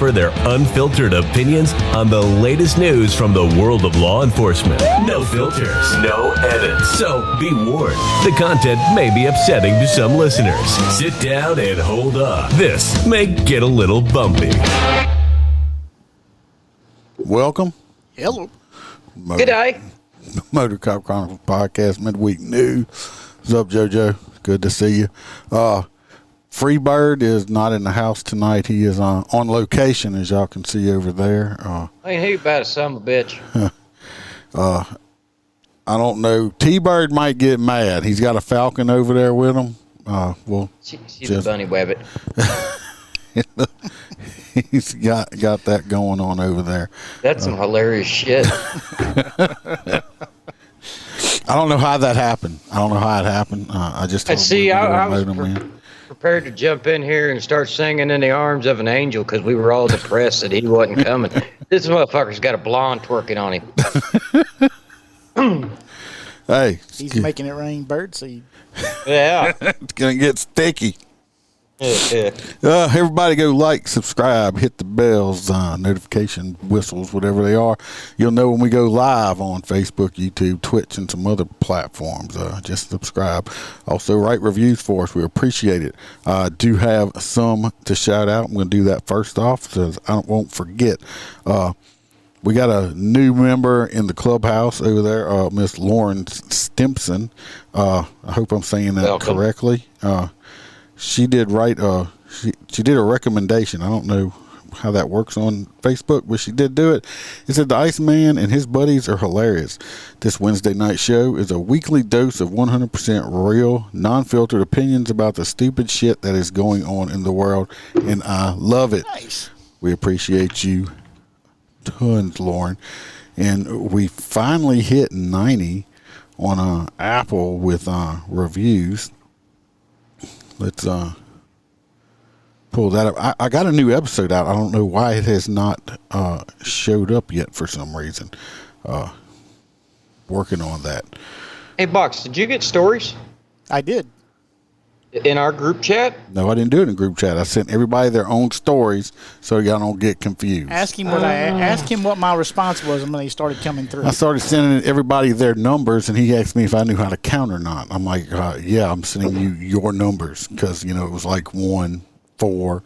for their unfiltered opinions on the latest news from the world of law enforcement. No filters, no edits. So be warned, the content may be upsetting to some listeners. Sit down and hold up. This may get a little bumpy. Welcome. Hello. Good day. Motorcop Chronicles Podcast, midweek news. What's up, JoJo? Good to see you. Freebird is not in the house tonight. He is on location, as y'all can see over there. Ain't he about a son of a bitch? I don't know. T-Bird might get mad. He's got a falcon over there with him. She's a bunny wabbit. He's got that going on over there. That's some hilarious shit. I don't know how that happened. I just see. I was prepared to jump in here and start singing in the arms of an angel because we were all depressed that he wasn't coming. This motherfucker's got a blonde twerking on him. Hey, he's making it rain birdseed. Yeah, it's gonna get sticky. Yeah. Everybody go like, subscribe, hit the bells, notification whistles, whatever they are. You'll know when we go live on Facebook, YouTube, Twitch, and some other platforms. Just subscribe. Also, write reviews for us. We appreciate it. I do have some to shout out. I'm going to do that first off so I won't forget. We got a new member in the clubhouse over there, Miss Lauren Stimpson. I hope I'm saying that correctly. She did write she did a recommendation. I don't know how that works on Facebook, but she did do it. It said the Iceman and his buddies are hilarious. This Wednesday night show is a weekly dose of 100% real, non-filtered opinions about the stupid shit that is going on in the world, and I love it. Nice. We appreciate you tons, Lauren. And we finally hit 90 on Apple with reviews. Let's pull that up. I got a new episode out. I don't know why it has not showed up yet for some reason. Working on that. Hey, Box, did you get stories? I did. In our group chat? No, I didn't do it in group chat. I sent everybody their own stories so y'all don't get confused. Ask him what my response was when they started coming through. I started sending everybody their numbers, and he asked me if I knew how to count or not. I'm like, yeah, I'm sending you your numbers because, it was like 1, 4.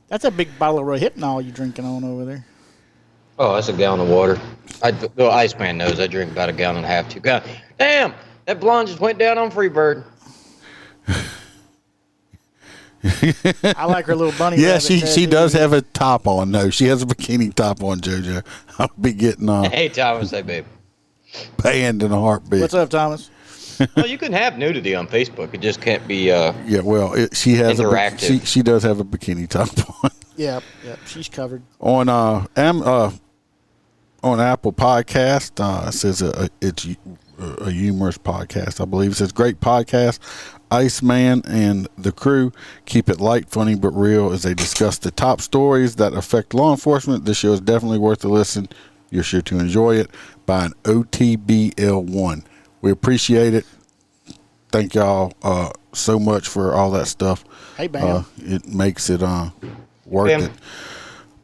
That's a big bottle of Rohypnol you drinking on over there. Oh, that's a gallon of water. The Iceman knows I drink about a gallon and a half, 2 gallons. Damn, that blonde just went down on Freebird. I like her little bunny. Yeah, she does have a top on. No, she has a bikini top on, JoJo. I'll be getting Hey, Thomas, hey, babe. Banned in a heartbeat. What's up, Thomas? Well, you can have nudity on Facebook. It just can't be yeah, well, she has interactive. She does have a bikini top on. Yep, she's covered. On Apple Podcast, it says it's a humorous podcast, I believe. It says great podcast. Iceman and the crew keep it light, funny, but real as they discuss the top stories that affect law enforcement. This show is definitely worth a listen. You're sure to enjoy it. By an OTBL1. We appreciate it. Thank y'all so much for all that stuff. Hey, Bam. It makes it worth it.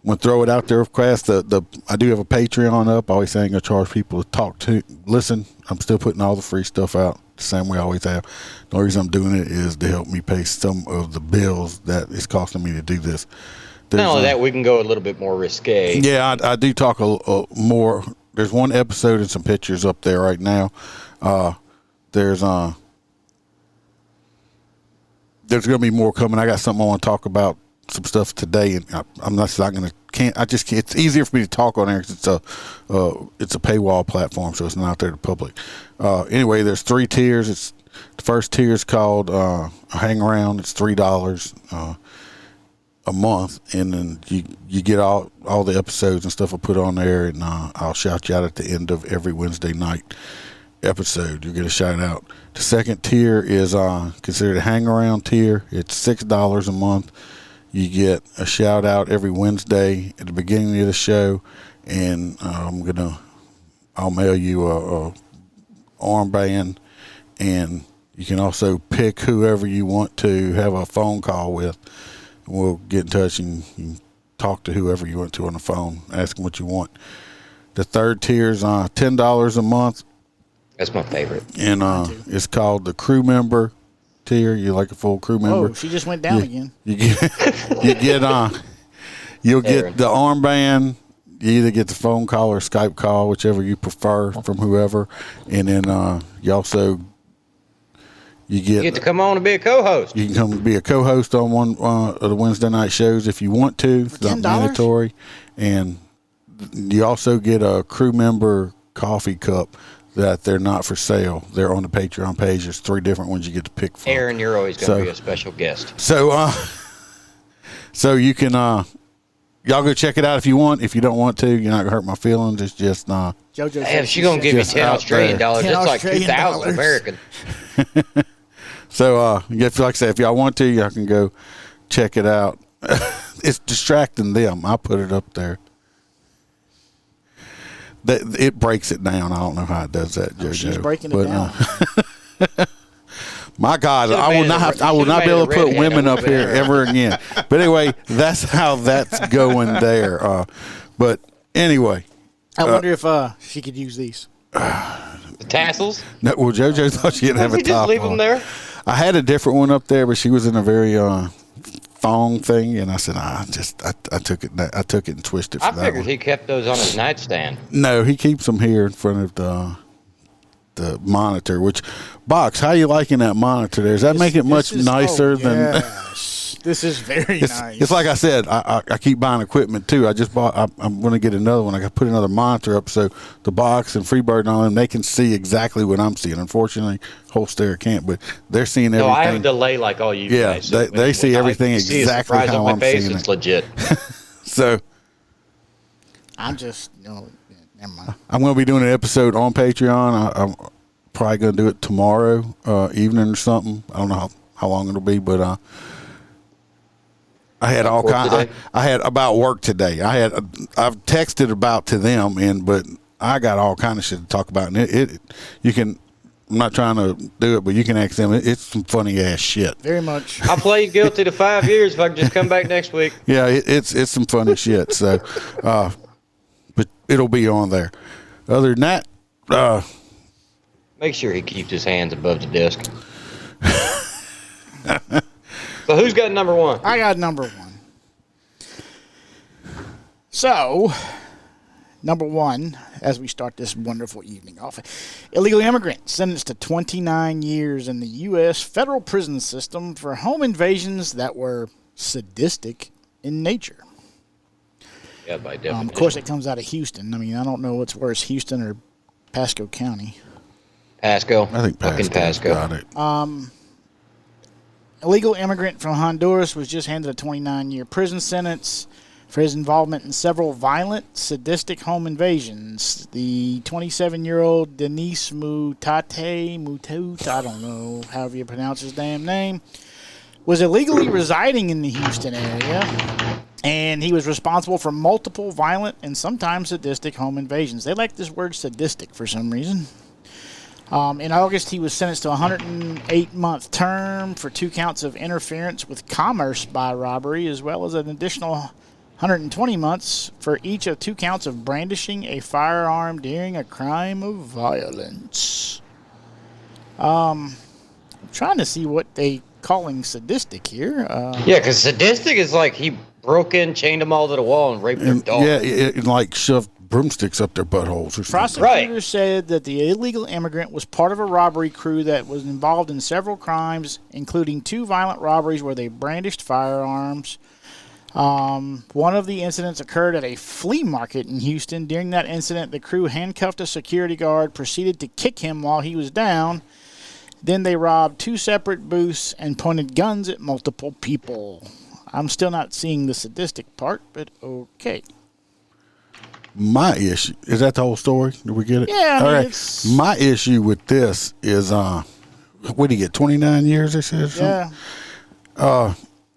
I'm going to throw it out there, of course. I do have a Patreon up. I always say I'm going to charge people to listen. I'm still putting all the free stuff out the same way I always have. The only reason I'm doing it is to help me pay some of the bills that it's costing me to do this. Not only that, we can go a little bit more risque. Yeah, I do talk a more. There's one episode and some pictures up there right now. There's going to be more coming. I got something I want to talk about, some stuff today, and I'm not going to. I just can't. It's easier for me to talk on there because it's a paywall platform, so it's not out there to the public. Anyway, there's 3 tiers. The first tier is called Hang Around. It's $3 a month, and then you get all the episodes and stuff I put on there, and I'll shout you out at the end of every Wednesday night episode. You'll get a shout out. The second tier is considered a Hang Around tier. It's $6 a month. You get a shout out every Wednesday at the beginning of the show, and I'll mail you a armband, and you can also pick whoever you want to have a phone call with we'll get in touch and you can talk to whoever you want to on the phone, ask them what you want. The third tier is $10 a month. That's my favorite. And it's called the crew member tier. You like a full crew member. Oh, she just went down again. You'll get the armband. You either get the phone call or Skype call, whichever you prefer from whoever. And then you get to come on and be a co-host. You can come be a co-host on one of the Wednesday night shows if you want to. It's not mandatory. And you also get a crew member coffee cup that they're not for sale. They're on the Patreon page. There's 3 different ones you get to pick from. Aaron, you're always going to be a special guest. So you can y'all go check it out if you want. If you don't want to, you're not gonna hurt my feelings. It's just JoJo Damn, she's gonna give you 10 Australian dollars. That's like 2,000 American. So like I said, if y'all want to, y'all can go check it out. It's distracting them. I put it up there. It breaks it down. I don't know how it does that, JoJo. She's breaking it down. My God, I will not be able to put women up here ever again. But anyway, that's how that's going there. But anyway, I wonder if she could use these. The tassels? No, well, JoJo thought she didn't have a top. Just leave them there. I had a different one up there, but she was in a very thong thing, and I said, I took it and twisted. I figured he kept those on his nightstand. No, he keeps them here in front of the monitor. Which, Box, how you liking that monitor there? Does that make it much nicer than? This is very nice. It's like I said, I keep buying equipment too. I just bought. I'm going to get another one. I got to put another monitor up so the Box and Freebird and all them, they can see exactly what I'm seeing. Unfortunately, Holstera can't, but they're seeing everything. No, I have a delay like all you guys. Yeah, they see everything exactly how I'm seeing it's it. legit. So I'm just never mind. I'm going to be doing an episode on Patreon. I'm probably going to do it tomorrow evening or something. I don't know how long it'll be, but I had all kind. I had about work today. I've texted about to them, but I got all kind of shit to talk about. And you can. I'm not trying to do it, but you can ask them. It's some funny ass shit. Very much. I'll plead guilty to 5 years if I can just come back next week. Yeah, it's some funny shit. So, but it'll be on there. Other than that, make sure he keeps his hands above the desk. So who's got number 1? I got number 1. So, number 1, as we start this wonderful evening off, illegal immigrant sentenced to 29 years in the U.S. federal prison system for home invasions that were sadistic in nature. Yeah, by definition. Of course, it comes out of Houston. I mean, I don't know what's worse, Houston or Pasco County. Pasco. I think Pasco got it. Illegal immigrant from Honduras was just handed a 29-year prison sentence for his involvement in several violent, sadistic home invasions. The 27-year-old Denise Mutat, I don't know however you pronounce his damn name, was illegally residing in the Houston area, and he was responsible for multiple violent and sometimes sadistic home invasions. They like this word sadistic for some reason. In August, he was sentenced to a 108-month term for 2 counts of interference with commerce by robbery, as well as an additional 120 months for each of 2 counts of brandishing a firearm during a crime of violence. I'm trying to see what they calling sadistic here. Yeah, because sadistic is like he broke in, chained them all to the wall, and raped their dog. Yeah, it like shoved broomsticks up their buttholes or something. Prosecutors said that the illegal immigrant was part of a robbery crew that was involved in several crimes, including 2 violent robberies where they brandished firearms. One of the incidents occurred at a flea market in Houston. During that incident, the crew handcuffed a security guard, proceeded to kick him while he was down. Then they robbed 2 separate booths and pointed guns at multiple people. I'm still not seeing the sadistic part, but okay. My issue is that the whole story. Did we get it? Yeah, I mean, right. it's... My issue with this is, what do you get? 29 years? They said. Yeah.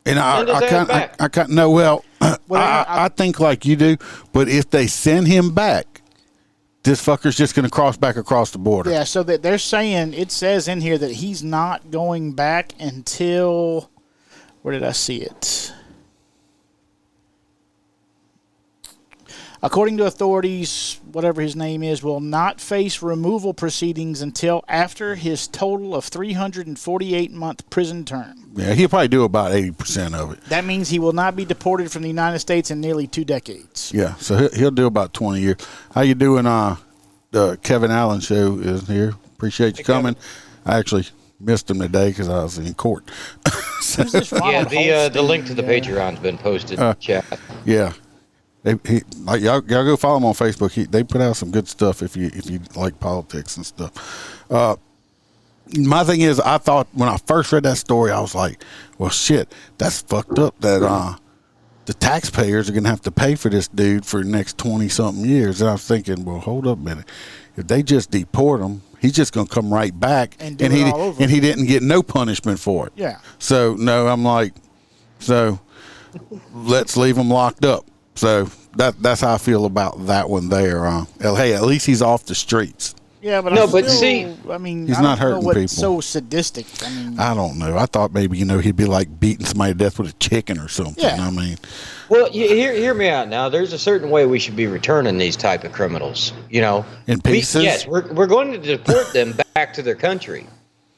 And I can't. No, well, I think like you do. But if they send him back, this fucker's just going to cross back across the border. Yeah. So that they're saying, it says in here that he's not going back until, where did I see it? According to authorities, whatever his name is, will not face removal proceedings until after his total of 348-month prison term. Yeah, he'll probably do about 80% of it. That means he will not be deported from the United States in nearly 2 decades. Yeah, so he'll do about 20 years. How you doing? The Kevin Allen show is here. Appreciate you coming. I actually missed him today because I was in court. Who's this Ronald the link to the Patreon's been posted in the chat. Yeah. Y'all go follow him on Facebook. They put out some good stuff if you like politics and stuff. My thing is, I thought when I first read that story, I was like, well, shit, that's fucked up that the taxpayers are going to have to pay for this dude for the next 20-something years. And I was thinking, well, hold up a minute. If they just deport him, he's just going to come right back. And he didn't get no punishment for it. Yeah. So, no, I'm like, let's leave him locked up. So that's how I feel about that one there. Hey, at least he's off the streets. Yeah, but I mean, he's not hurting people. So sadistic. I mean, I don't know. I thought maybe he'd be like beating somebody to death with a chicken or something. Yeah. I mean, well, hear me out now. There's a certain way we should be returning these type of criminals. In pieces. Yes, we're going to deport them back to their country,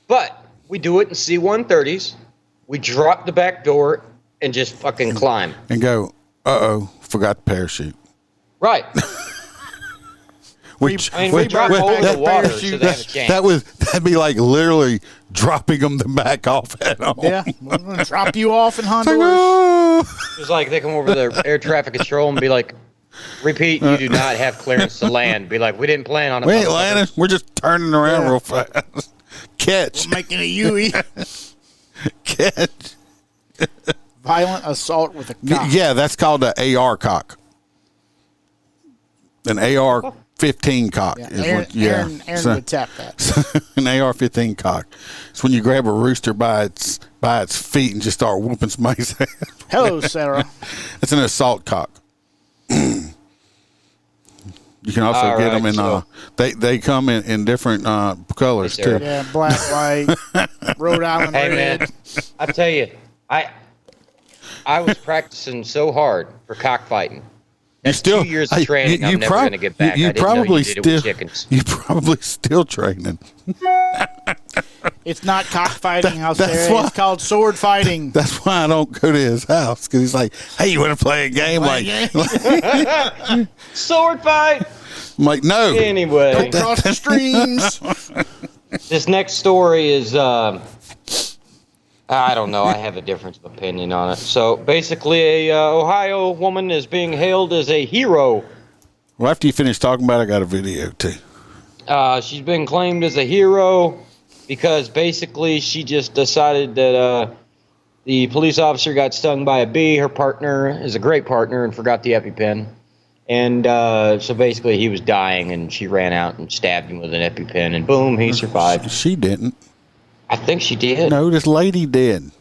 but we do it in C-130s. We drop the back door and just fucking climb and go. Forgot the parachute. Right. We drop over the water so they have a chance. That'd be like literally dropping them the back off at home. Yeah, we're going to drop you off in Honduras. It's like they come over to the air traffic control and be like, repeat, you do not have clearance to land. Be like, we didn't plan on it. We ain't landing. We're just turning around real fast. Catch. We're making a U-E. Catch. Violent assault with a cock. Yeah, that's called an AR cock. An AR-15 cock. Aaron would tap that. An AR-15 cock. It's when you grab a rooster by its feet and just start whooping somebody's ass. Hello, Sarah. It's an assault cock. You can also get them in. They come in different colors too. Yeah, black, white, Rhode Island red. Man, I tell you, I was practicing so hard for cockfighting. That's 2 years of training. I'm never going to get back. You probably You probably still training. It's not cockfighting, Holstera. It's called sword fighting. That's why I don't go to his house, because he's like, "Hey, you want to play a game?" Sword fight. I'm like, no. Anyway, don't cross the streams. This next story is. I don't know. I have a difference of opinion on it. So basically, a Ohio woman is being hailed as a hero. Well, after you finish talking about it, I got a video too. She's been claimed as a hero because basically she just decided that the police officer got stung by a bee. Her partner is a great partner and forgot the EpiPen. And so basically he was dying and she ran out and stabbed him with an EpiPen and boom, he survived. She didn't. I think she did. No, this lady did.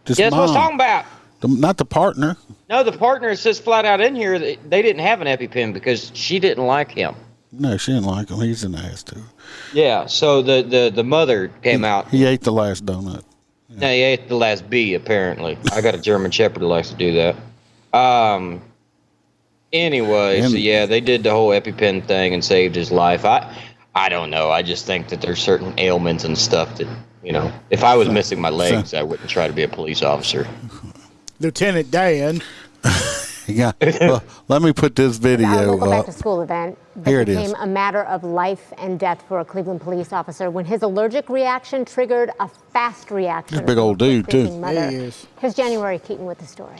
That's what I was talking about. Not the partner. No, the partner says flat out in here that they didn't have an EpiPen because she didn't like him. No, she didn't like him. He's an ass too. Yeah, so the mother came out. He ate the last donut. Yeah. No, he ate the last bee, apparently. I got a German Shepherd that likes to do that. Anyway, so yeah, they did the whole EpiPen thing and saved his life. I don't know. I just think that there's certain ailments and stuff that, if I was missing my legs, I wouldn't try to be a police officer. Lieutenant Dan. Yeah. Well, let me put this video Our local up. back-to-school event Here it became is. a matter of life and death for a Cleveland police officer when his allergic reaction triggered a fast reaction. He's a big old dude, too. Mother. Here's January Keaton with the story.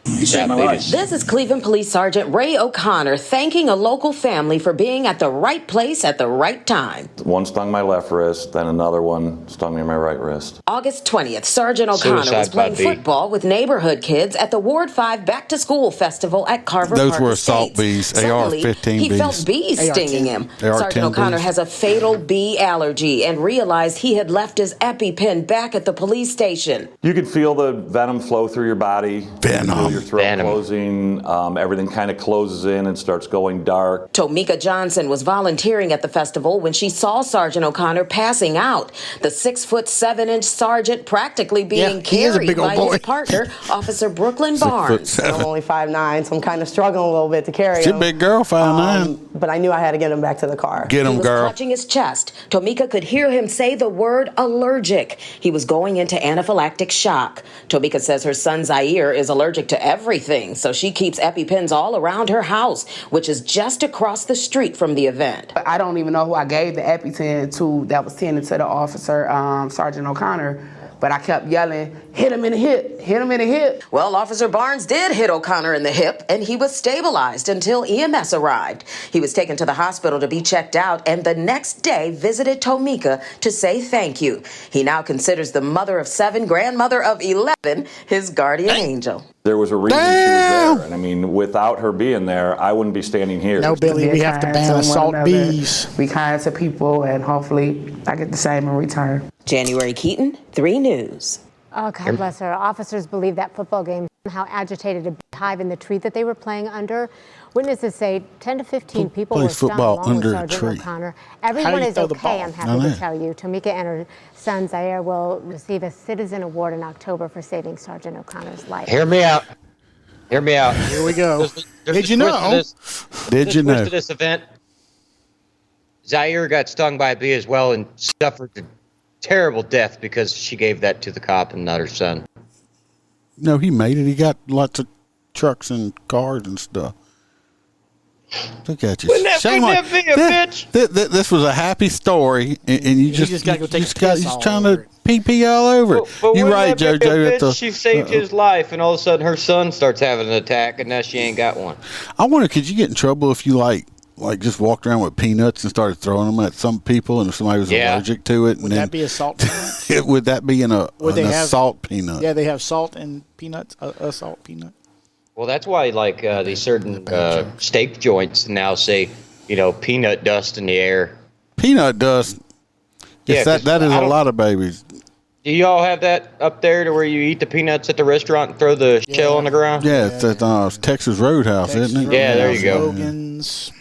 This is Cleveland Police Sergeant Ray O'Connor thanking a local family for being at the right place at the right time. One stung my left wrist, then another one stung me in my right wrist. August 20th, Sergeant O'Connor was playing football with neighborhood kids at the Ward 5 Back to School Festival at Carver Park. Those were assault bees, AR-15 bees. He felt bees stinging him. Sergeant O'Connor has a fatal bee allergy and realized he had left his EpiPen back at the police station. You could feel the venom flow through your body. Venom. your throat closing. Everything kind of closes in and starts going dark. Tomika Johnson was volunteering at the festival when she saw Sergeant O'Connor passing out. The 6'7" sergeant practically being carried by his partner, Officer Brooklyn Barnes. I'm only 5'9", so I'm kind of struggling a little bit to carry him. She's a big girl, 5'9". But I knew I had to get him back to the car. Get him, he was girl. clutching his chest. Tomika could hear him say the word allergic. He was going into anaphylactic shock. Tomika says her son Zaire is allergic to everything, so she keeps EpiPens all around her house, which is just across the street from the event. I don't even know who I gave the EpiPen to that was tending to the officer, Sergeant O'Connor. But I kept yelling, hit him in the hip, hit him in the hip. Well, Officer Barnes did hit O'Connor in the hip, and he was stabilized until EMS arrived. He was taken to the hospital to be checked out, and the next day visited Tomika to say thank you. He now considers the mother of 7, grandmother of 11, his guardian angel. There was a reason she was there. And I mean, without her being there, I wouldn't be standing here. No, Billy, we have to ban assault bees. Be kind to people, and hopefully I get the same in return. January Keaton, 3 News. Oh, God bless her. Officers believe that football game somehow agitated a beehive in the tree that they were playing under. Witnesses say 10 to 15 people were stung along with Sergeant O'Connor. Everyone is okay, I'm happy to tell you. Tomika and her son Zaire will receive a Citizen Award in October for saving Sergeant O'Connor's life. Hear me out. Hear me out. Here we go. Did you know? Did you know? To this event, Zaire got stung by a bee as well and suffered a terrible death because she gave that to the cop and not her son. No, he made it. He got lots of trucks and cars and stuff. Look at you. Wouldn't that be a bitch? This was a happy story, and you just got to go take a piss he's all trying over to it. pee all over it. But You're right, wouldn't that be a JoJo. bitch? She saved his life, and all of a sudden her son starts having an attack, and now she ain't got one. I wonder, could you get in trouble if you like just walked around with peanuts and started throwing them at some people, and if somebody was allergic to it? Would that be a salt peanut? Would that be an assault peanut? Yeah, they have salt and peanuts, a salt peanut. Well, that's why, like, these certain steak joints now say, peanut dust in the air. Peanut dust? Yes, Yeah, that is a lot of babies. Do y'all have that up there to where you eat the peanuts at the restaurant and throw the shell on the ground? Yeah, it's at Texas Roadhouse, isn't it? Yeah, there you go. Logan's.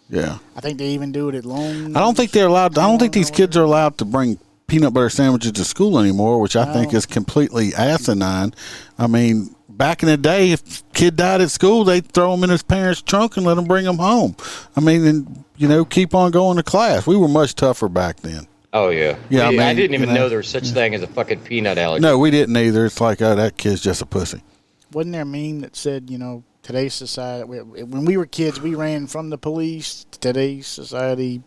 Yeah. I think they even do it at Long. I don't think they're allowed. I don't think these kids are allowed to bring peanut butter sandwiches to school anymore, which I think is completely asinine. I mean, back in the day, if a kid died at school, they'd throw him in his parents' trunk and let him bring him home. I mean, and keep on going to class. We were much tougher back then. Oh, yeah. Yeah, I didn't even know there was such thing as a fucking peanut allergy. No, we didn't either. It's like, oh, that kid's just a pussy. Wasn't there a meme that said, today's society, when we were kids, we ran from the police. Today's society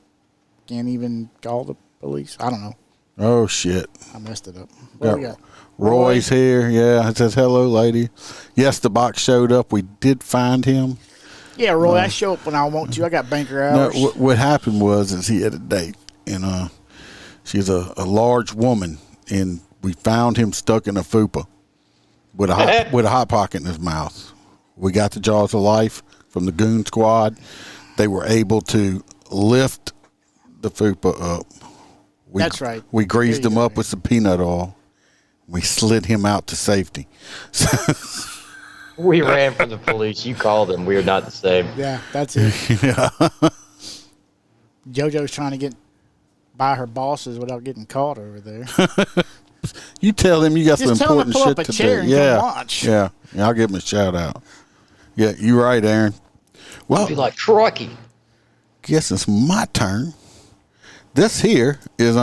can't even call the police. I don't know. Oh, shit. I messed it up. What we got? Roy's here. Yeah, it says, hello, lady. Yes, the box showed up. We did find him. Yeah, Roy, I show up when I want to. I got banker hours. No, what happened was he had a date, and she's a large woman, and we found him stuck in a fupa with a hot pocket in his mouth. We got the jaws of life from the goon squad. They were able to lift the fupa up. That's right. We greased him up with some peanut oil. We slid him out to safety. We ran from the police. You called them. We are not the same. Yeah, that's it. Yeah. JoJo's trying to get by her bosses without getting caught over there. You tell them you got Just some tell them important to pull shit up a to chair do. and Yeah. come watch. Yeah. I'll give him a shout out. Yeah, you're right, Aaron. Well, I'd be like, crikey. Guess it's my turn. This here is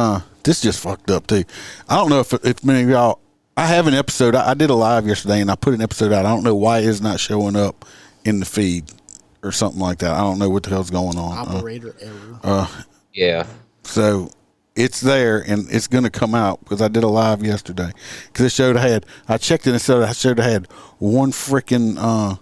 this just fucked up too. I don't know if many of y'all. I have an episode. I did a live yesterday, and I put an episode out. I don't know why it's not showing up in the feed or something like that. I don't know what the hell's going on. Operator error. Yeah. So it's there, and it's going to come out because I did a live yesterday. Because it showed I checked it and it showed I had one freaking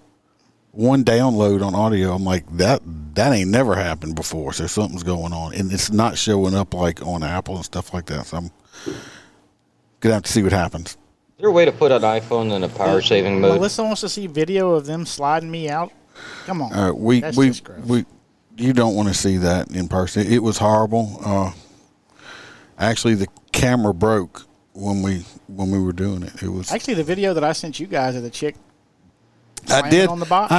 one download on audio. I'm like, that ain't never happened before. So something's going on, and it's not showing up like on Apple and stuff like that. So I'm gonna have to see what happens. Is there a way to put an iPhone in a power saving mode? Melissa wants to see video of them sliding me out. Come on. That's just gross. You don't want to see that in person. It was horrible. Actually, the camera broke when we were doing it. It was actually the video that I sent you guys of the chick On the box?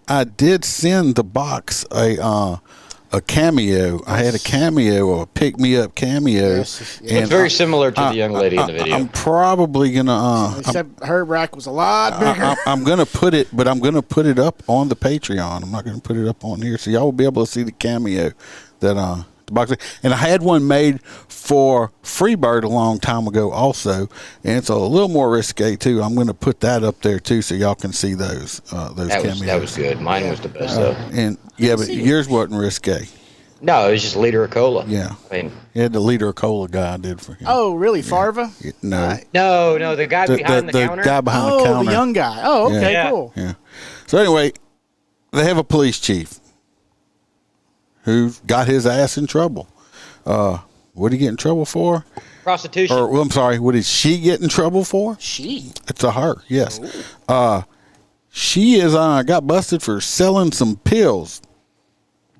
I did send the box a cameo. I had a cameo, a pick me up cameo. Yes. And it's very similar to the young lady in the video. I'm probably gonna. Except her rack was a lot bigger. I'm gonna put it, but I'm gonna put it up on the Patreon. I'm not gonna put it up on here, so y'all will be able to see the cameo that the box. And I had one made for Freebird a long time ago, also, and it's a little more risque too. I'm gonna put that up there too, so y'all can see those cameos. That was good. Mine was the best though. And but yours wasn't risque. No, it was just a liter of cola. Yeah. I mean, he had the liter of cola guy I did for him. Oh, really? Farva? No. No, the guy behind the counter. The guy behind the counter. The young guy. Oh, okay, Yeah. cool. Yeah. So anyway, they have a police chief who got his ass in trouble. What did he get in trouble for? Prostitution. Or, I'm sorry, what did she get in trouble for? She. It's a her, yes. She is got busted for selling some pills.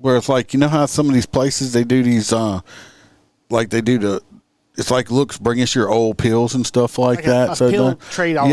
Where it's like, you know how some of these places they do these, like they do it's like, looks, bring us your old pills and stuff like that. A pill trade-off.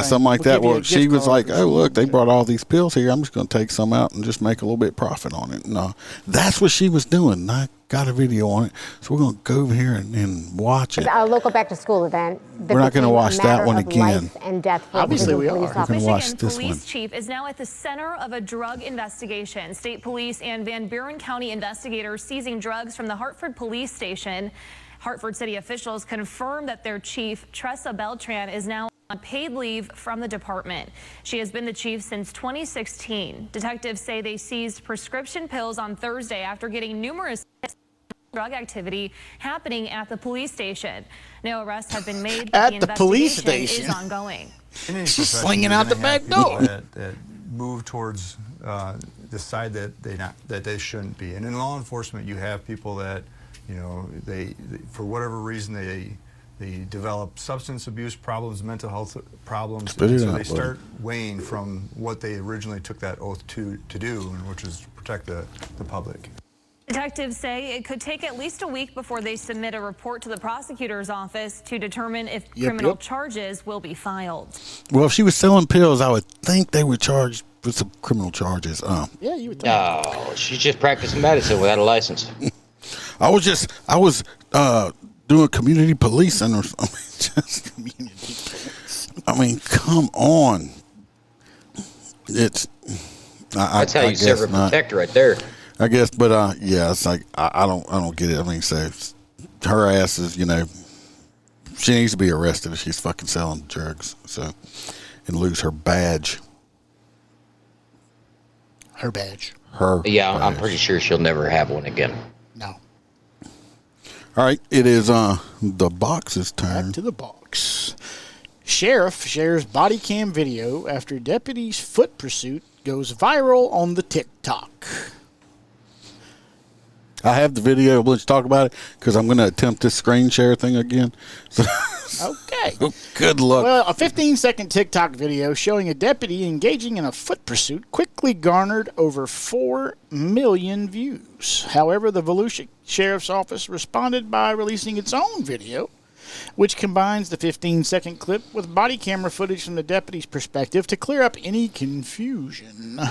Something like that. Well, she was like, oh, look, they something. brought all these pills here. I'm just going to take some out and just make a little bit profit on it. No, that's what she was doing. And I got a video on it. So we're going to go over here and watch it. A local back-to-school event. We're not going to watch that one again. Life and death for Obviously, we are. We're going to watch this one. Police chief is now at the center of a drug investigation. State police and Van Buren County investigators seizing drugs from the Hartford police station. Hartford city officials confirm that their chief, Tressa Beltran, is now on paid leave from the department. She has been the chief since 2016. Detectives say they seized prescription pills on Thursday after getting numerous drug activity happening at the police station. No arrests have been made, but At the police station is ongoing. She's slinging out the back door. That move towards the side that they shouldn't be. And in law enforcement, you have people that, you know, they for whatever reason they develop substance abuse problems, mental health problems, and so they start weighing from what they originally took that oath to do, which is protect the public. Detectives say it could take at least a week before they submit a report to the prosecutor's office to determine if criminal charges will be filed. Well, if she was selling pills, I would think they would charge with some criminal charges. Yeah, you would think. No, she's just practicing medicine without a license. I was doing community policing or something. Just community policing. I mean, come on. It's That's how you serve a protector right there. I guess, but yeah, it's like I don't get it. I mean, so her ass is, you know, she needs to be arrested if she's fucking selling drugs, so, and lose her badge. Her badge. Yeah, badge. I'm pretty sure she'll never have one again. No. All right, it is the box's turn. Back to the box. Sheriff shares body cam video after deputy's foot pursuit goes viral on the TikTok. I have the video. Let's talk about it because I'm going to attempt this screen share thing again. Okay. Good luck. Well, a 15-second TikTok video showing a deputy engaging in a foot pursuit quickly garnered over 4 million views. However, the Volusia Sheriff's Office responded by releasing its own video, which combines the 15-second clip with body camera footage from the deputy's perspective to clear up any confusion. All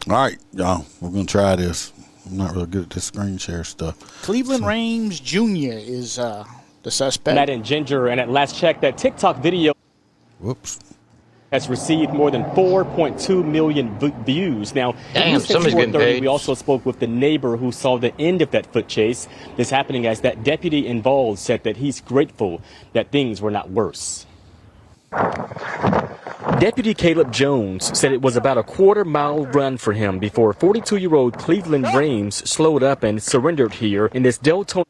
right, y'all. We're going to try this. I'm not really good at this screen share stuff. Cleveland Rames Jr. is the suspect. Matt and Ginger, and at last check, that TikTok video has received more than 4.2 million views. Now, damn, somebody's getting paid. We also spoke with the neighbor who saw the end of that foot chase. This happening as that deputy involved said that he's grateful that things were not worse. Deputy Caleb Jones said it was about a quarter-mile run for him before 42-year-old Cleveland Rames slowed up and surrendered here in this Deltona.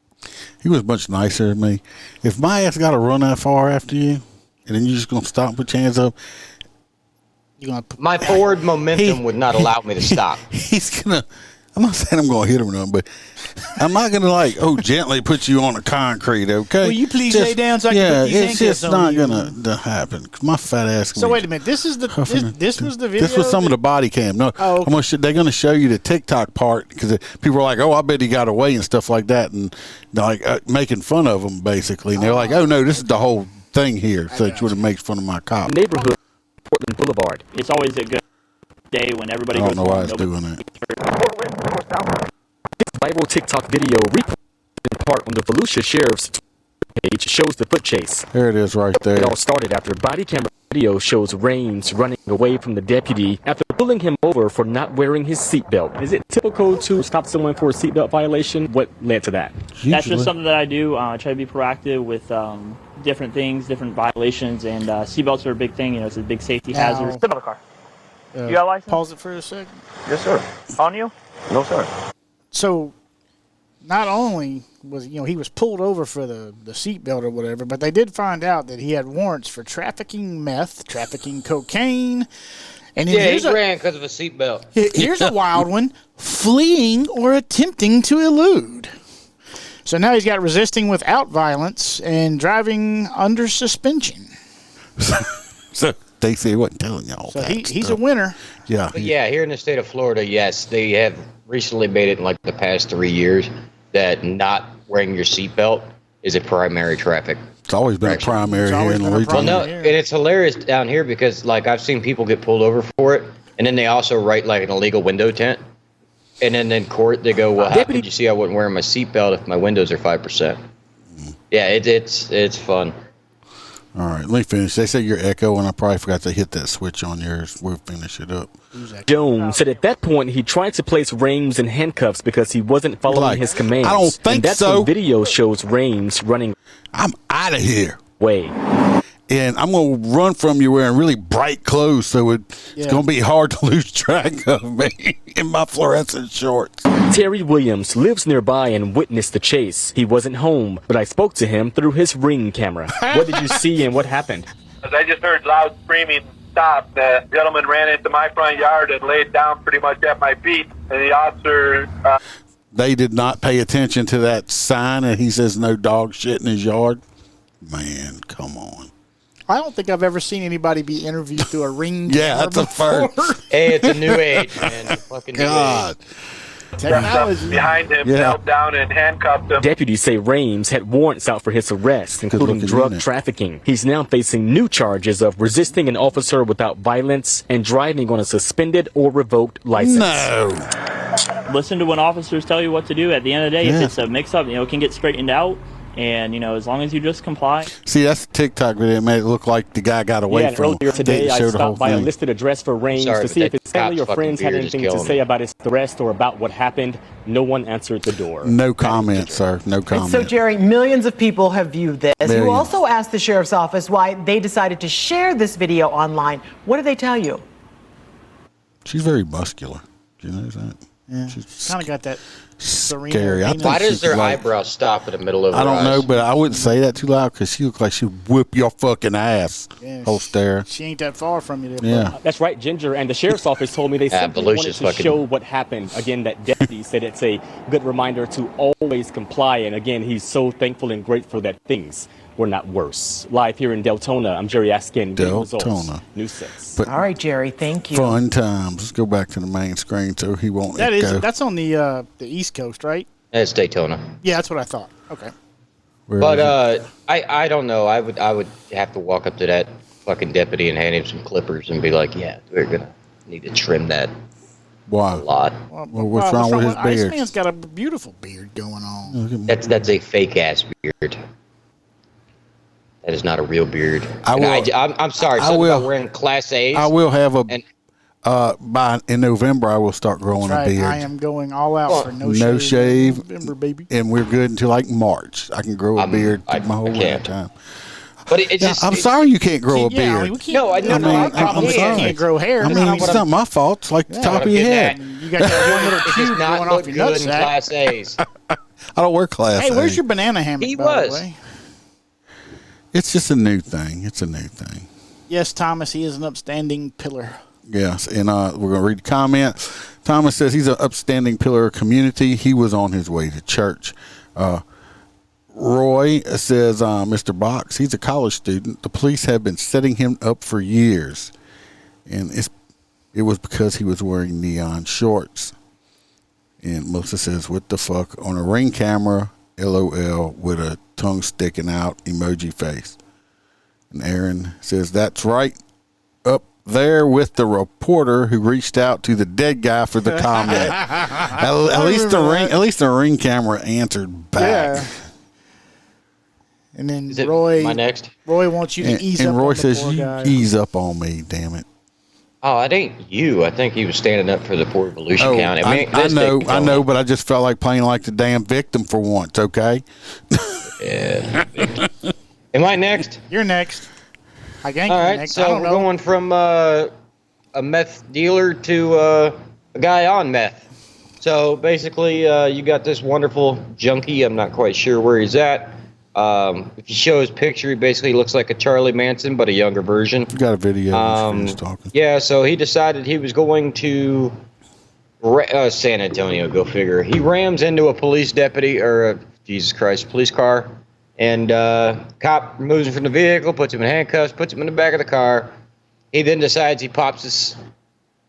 He was much nicer than me. If my ass got to run that far after you, and then you're just going to stop and put your hands up. My forward momentum would not allow me to stop. He's going to, I'm not saying I'm going to hit him or nothing, but I'm not going to gently put you on the concrete, okay? Will you please lay down so I can put these handcuffs it's just on not going to happen. My fat ass. So wait a minute. This was the video. This was some of the body cam. No, they're going to show you the TikTok part because people are like, "Oh, I bet he got away" and stuff like that, and like making fun of him basically. And they're like, "Oh no, this is the whole thing here." So it would have makes fun of my cop. Neighborhood Portland Boulevard. It's always a good day when everybody I goes don't know why home. it's doing that. This viral TikTok video reposted in part on the Volusia Sheriff's page shows the foot chase. There it is right there. It all started after body camera video shows Rames running away from the deputy after pulling him over for not wearing his seatbelt. Is it typical to stop someone for a seatbelt violation? What led to that? That's just something that I do. I try to be proactive with different things, different violations, and seatbelts are a big thing. It's a big safety hazard. Step out of the car. You got a license? Pause it for a second. Yes, sir. On you? No, sir. So, not only was he was pulled over for the seatbelt or whatever, but they did find out that he had warrants for trafficking meth, trafficking cocaine, and he ran because of a seatbelt. Here's a wild one: fleeing or attempting to elude. So now he's got resisting without violence and driving under suspension. So they say he wasn't telling y'all. So he's a winner. Yeah. But yeah, here in the state of Florida, yes, they have recently made it in like the past 3 years that not wearing your seatbelt is a primary traffic. It's always been a primary here in Louisiana. Well, no, and it's hilarious down here because like I've seen people get pulled over for it, and then they also write like an illegal window tint, and then in court they go, "Well, how could you see I wasn't wearing my seatbelt if my windows are 5%?" Yeah, it's fun. All right, let me finish. They say you're echo, and I probably forgot to hit that switch on yours. We'll finish it up. Jones said at that point he tried to place Rames in handcuffs because he wasn't following his commands. I don't think and that's so. When video shows Rames running. I'm out of here. Way. And I'm going to run from you wearing really bright clothes, so it's going to be hard to lose track of me in my fluorescent shorts. Terry Williams lives nearby and witnessed the chase. He wasn't home, but I spoke to him through his Ring camera. What did you see and what happened? I just heard loud screaming, stop. The gentleman ran into my front yard and laid down pretty much at my feet, and the officer... They did not pay attention to that sign, and he says no dog shit in his yard. Man, come on. I don't think I've ever seen anybody be interviewed through a Ring Yeah, camera that's a first. Hey, it's a new age, man. It's a fucking new age. Technology. Behind him, knelt down and handcuffed him. Deputies say Rames had warrants out for his arrest, including drug trafficking. He's now facing new charges of resisting an officer without violence and driving on a suspended or revoked license. No. Listen to when officers tell you what to do. At the end of the day, if it's a mix-up, it can get straightened out. And, as long as you just comply. See, that's a TikTok video. It made it look like the guy got away from him. Earlier today, I showed the whole stopped by a thing. listed address for Rames to see if his family or friends had anything to say about his arrest or about what happened. No one answered the door. No comment, sir. No comment. So, Jerry, millions of people have viewed this. Millions. You also asked the sheriff's office why they decided to share this video online. What did they tell you? She's very muscular. Do you know that? Yeah, she's kind of got that scary. Why does their eyebrow stop in the middle of her I don't eyes? know, but I wouldn't say that too loud because she looks like she'd whip your fucking ass. Yeah, Holstera. She ain't that far from you. Yeah. That's right, Ginger. And the sheriff's office told me they simply wanted to show what happened. Again, that deputy said it's a good reminder to always comply. And again, he's so thankful and grateful that things were not worse. Live here in Deltona, I'm Jerry Askin. Deltona. News 6. But all right, Jerry, thank you. Fun times. Let's go back to the main screen so he won't That echo. is, that's on the East Coast, right? It's Daytona. Yeah, that's what I thought. Okay. But I don't know. I would have to walk up to that fucking deputy and hand him some clippers and be like, yeah, we're gonna need to trim that. Why? A lot. Well, what's wrong with his beard? Iceman's got a beautiful beard going on. That's a fake ass beard. That is not a real beard. I'm sorry. Something about wearing Class A's. I will have in November. I will start growing That's right. a beard. I am going all out for no shave. November, baby. And we're good until like March. I can grow a beard my whole lifetime. But it just, I'm sorry you can't grow a beard. I mean, we can't, I'm sorry. sorry. Can't grow hair. I mean, it's not my fault. It's like the top of your head. You got that one little cube going off your nutsack. Class A's. I don't wear Class Hey, where's A. your banana hammock? He by was. The way? It's just a new thing. It's a new thing. Yes, Thomas, he is an upstanding pillar. Yes, and we're going to read the comment. Thomas says he's an upstanding pillar of community. He was on his way to church. Roy says, Mr. Box, he's a college student. The police have been setting him up for years, and it was because he was wearing neon shorts. And Melissa says, what the fuck? On a Ring camera, LOL, with a tongue sticking out emoji face. And Aaron says, that's right. Up there with the reporter who reached out to the dead guy for the comment. at least the ring camera answered back. Yeah. And then Is it Roy, my next? Roy wants you to ease up. And Roy on the says, poor "You guy. ease up on me, damn it." Oh, it ain't you. I think he was standing up for the poor Volusia County. I know, but I just felt like playing like the damn victim for once. Okay. Yeah. Am I next? You're next. I think. All right. Next. So we're going from a meth dealer to a guy on meth. So basically, you got this wonderful junkie. I'm not quite sure where he's at. If you show his picture, he basically looks like a Charlie Manson, but a younger version. You got a video. Talking. Yeah, so he decided he was going to San Antonio, go figure. He rams into a police deputy, or Jesus Christ, police car, and cop removes him from the vehicle, puts him in handcuffs, puts him in the back of the car. He then decides he pops his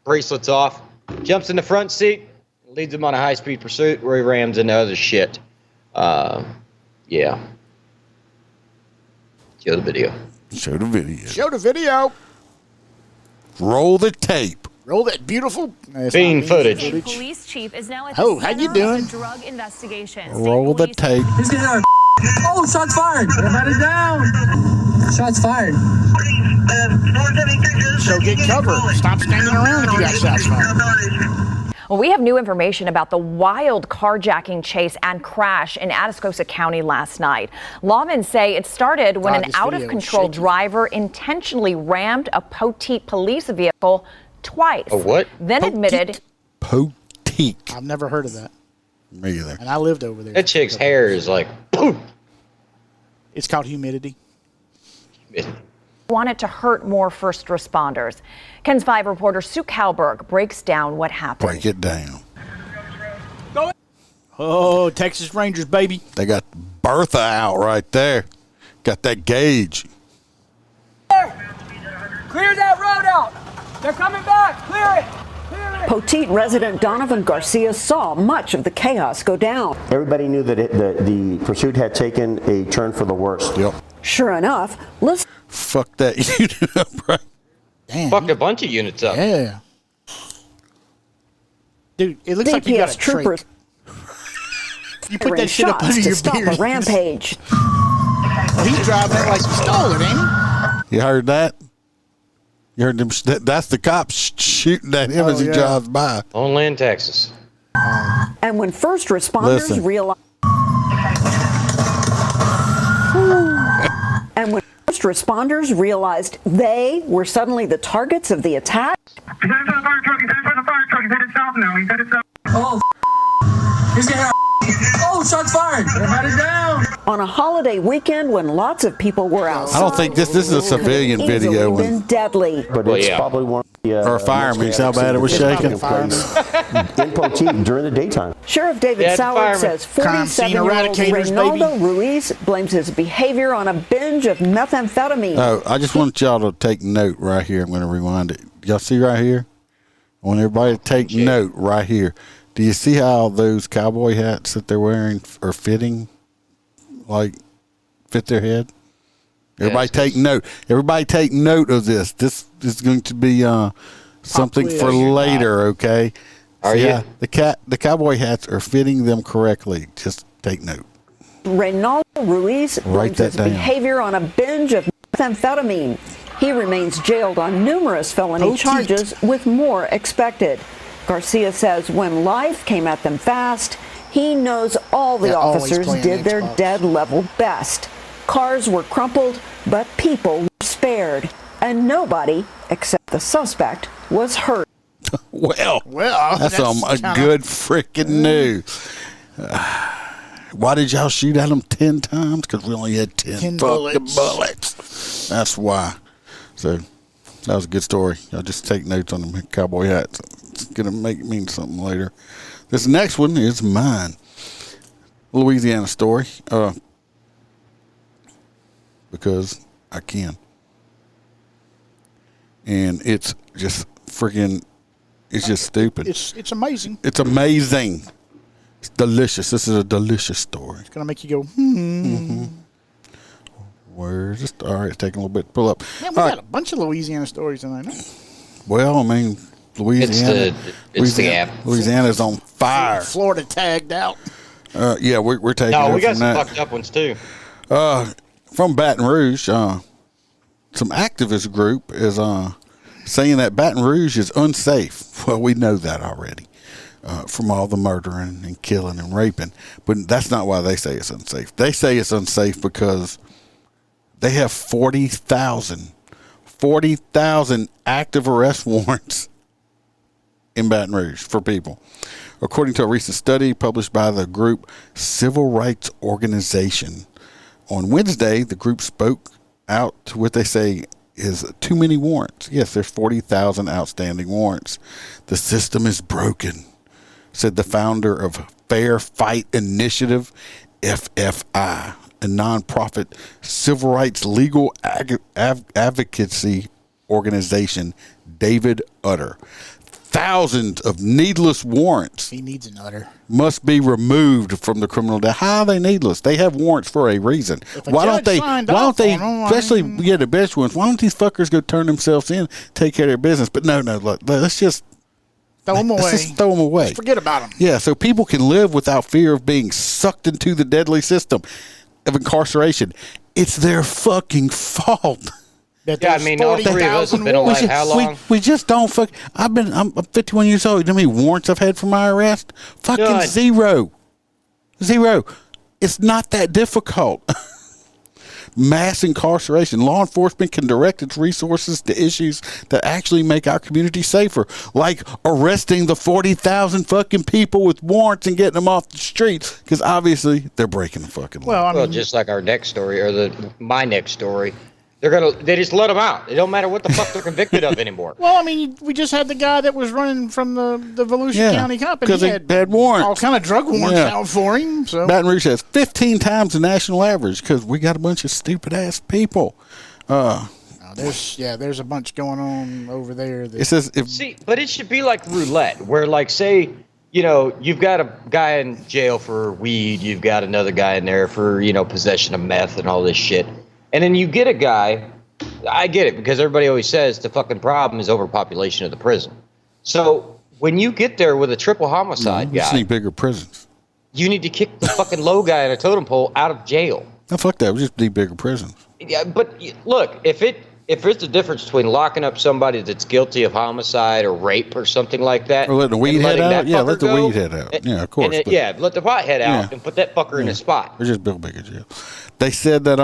bracelets off, jumps in the front seat, leads him on a high-speed pursuit where he rams into other shit. Yeah. Show the video. Show the video. Show the video. Roll the tape. Roll that beautiful bean footage. Police chief is now at the center how you doing? of a drug investigation. Roll the tape. Oh, shots fired. Everybody down. Shots fired. So get cover. Stop standing around if you got shots fired. Well, we have new information about the wild carjacking chase and crash in Atascosa County last night. Lawmen say it started when an out-of-control driver intentionally rammed a Poteet police vehicle twice. A what? Then admitted... Poteet. I've never heard of that. Me either. And I lived over there. That chick's hair is like... Poof. It's called humidity. Wanted to hurt more first responders. KENS 5 reporter Sue Kalberg breaks down what happened. Break it down. Oh, Texas Rangers, baby. They got Bertha out right there. Got that gauge. Clear that road out. They're coming back. Clear it. Poteet resident Donovan Garcia saw much of the chaos go down. Everybody knew that the pursuit had taken a turn for the worse. Yep. Sure enough, listen. Fuck that unit up, right? Damn. Fucked a bunch of units up. Yeah. Dude, it looks like you got a troopers. You put that shit up under your stop beard. A rampage. Well, he's driving it like he stole it, ain't he? You heard that? You heard them? That's the cops shooting at him as he drives by. Only in Texas. And when first responders realized... And when first responders realized they were suddenly the targets of the attack... He's headed for the fire truck. He's headed for the fire truck. He's headed south now. He's headed south. Oh, he's getting... Oh, shots fired. Everybody down. On a holiday weekend when lots of people were outside... I don't think this is a civilian video. Been deadly. But it's probably one of the... or a fireman. See how bad it was shaking? In Poteet during the daytime. Sheriff David Sauer says 47-year-old Reynaldo Ruiz blames his behavior on a binge of methamphetamine. Oh, I just want y'all to take note right here. I'm going to rewind it. Y'all see right here? I want everybody to take note right here. Do you see how those cowboy hats that they're wearing are fitting, like, fit their head? Everybody take note. Everybody take note of this. This is going to be something for later, okay? Are you? The cowboy hats are fitting them correctly. Just take note. Reynaldo Ruiz blames his down. behavior on a binge of methamphetamine. He remains jailed on numerous felony charges, with more expected. Garcia says when life came at them fast, he knows all the officers did their dead level best. Cars were crumpled, but people were spared, and nobody, except the suspect, was hurt. Well, that's some good freaking news. Why did y'all shoot at them 10 times? Because we only had 10 bullets. That's why. So that was a good story. Y'all just take notes on them cowboy hats. It's going to mean something later. This next one is mine. Louisiana story. Because I can. And it's just freaking, it's just stupid. It's amazing. It's amazing. It's delicious. This is a delicious story. It's going to make you go, hmm. Where's it? All right, it's taking a little bit to pull up. Man, we got a bunch of Louisiana stories tonight. Well, I mean, Louisiana's on fire. Florida tagged out. Yeah, we're taking. No, we got from some that. fucked up ones too. From Baton Rouge, some activist group is saying that Baton Rouge is unsafe. Well, we know that already from all the murdering and killing and raping. But that's not why they say it's unsafe. They say it's unsafe because they have 40,000 active arrest warrants in Baton Rouge for people. According to a recent study published by the group Civil Rights Organization. On Wednesday, the group spoke out to what they say is too many warrants. Yes, there's 40,000 outstanding warrants. The system is broken, said the founder of Fair Fight Initiative, FFI, a nonprofit civil rights legal advocacy organization, David Utter. Thousands of needless warrants. He needs an Utter. Must be removed from the criminal. How are they needless? They have warrants for a reason. Why don't they? Especially the best ones. Why don't these fuckers go turn themselves in, take care of their business? But no. Look, let's just throw them away. Let's just throw them away. Just forget about them. Yeah, so people can live without fear of being sucked into the deadly system of incarceration. It's their fucking fault. Yeah, I mean, all three of us have been alive how long? We just don't fuck. I'm 51 years old. You know how many warrants I've had for my arrest? Fucking zero. It's not that difficult. Mass incarceration. Law enforcement can direct its resources to issues that actually make our community safer, like arresting the 40,000 fucking people with warrants and getting them off the streets, because obviously they're breaking the fucking law. Well, just like our next story, or my next story. They just let them out. It don't matter what the fuck they're convicted of anymore. Well, I mean, we just had the guy that was running from the Volusia County company. Because he had warrants. All kind of drug warrants out for him. So Baton Rouge has 15 times the national average because we got a bunch of stupid ass people. There's a bunch going on over there. It says but it should be like roulette, where like say, you've got a guy in jail for weed, you've got another guy in there for possession of meth and all this shit. And then you get a guy, I get it, because everybody always says the fucking problem is overpopulation of the prison. So when you get there with a triple homicide guy, you need bigger prisons. You need to kick the fucking low guy in a totem pole out of jail. No, fuck that. We just need bigger prisons. Yeah, but look, if there's a difference between locking up somebody that's guilty of homicide or rape or something like that, or letting the weed head out, let the weed head out. Yeah, of course. Let the pot head out and put that fucker in his spot. Or just build bigger jail. They said that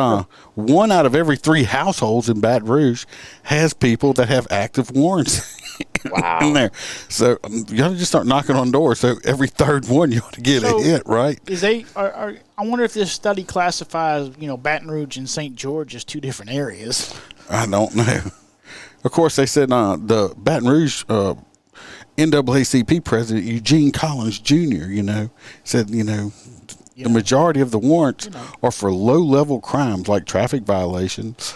1 out of every 3 households in Baton Rouge has people that have active warrants in there. So you got to just start knocking on doors. So every third one you ought to get a hit, right? I wonder if this study classifies Baton Rouge and St. George as 2 different areas. I don't know. Of course, they said the Baton Rouge NAACP president Eugene Collins Jr. Said the majority of the warrants are for low-level crimes like traffic violations.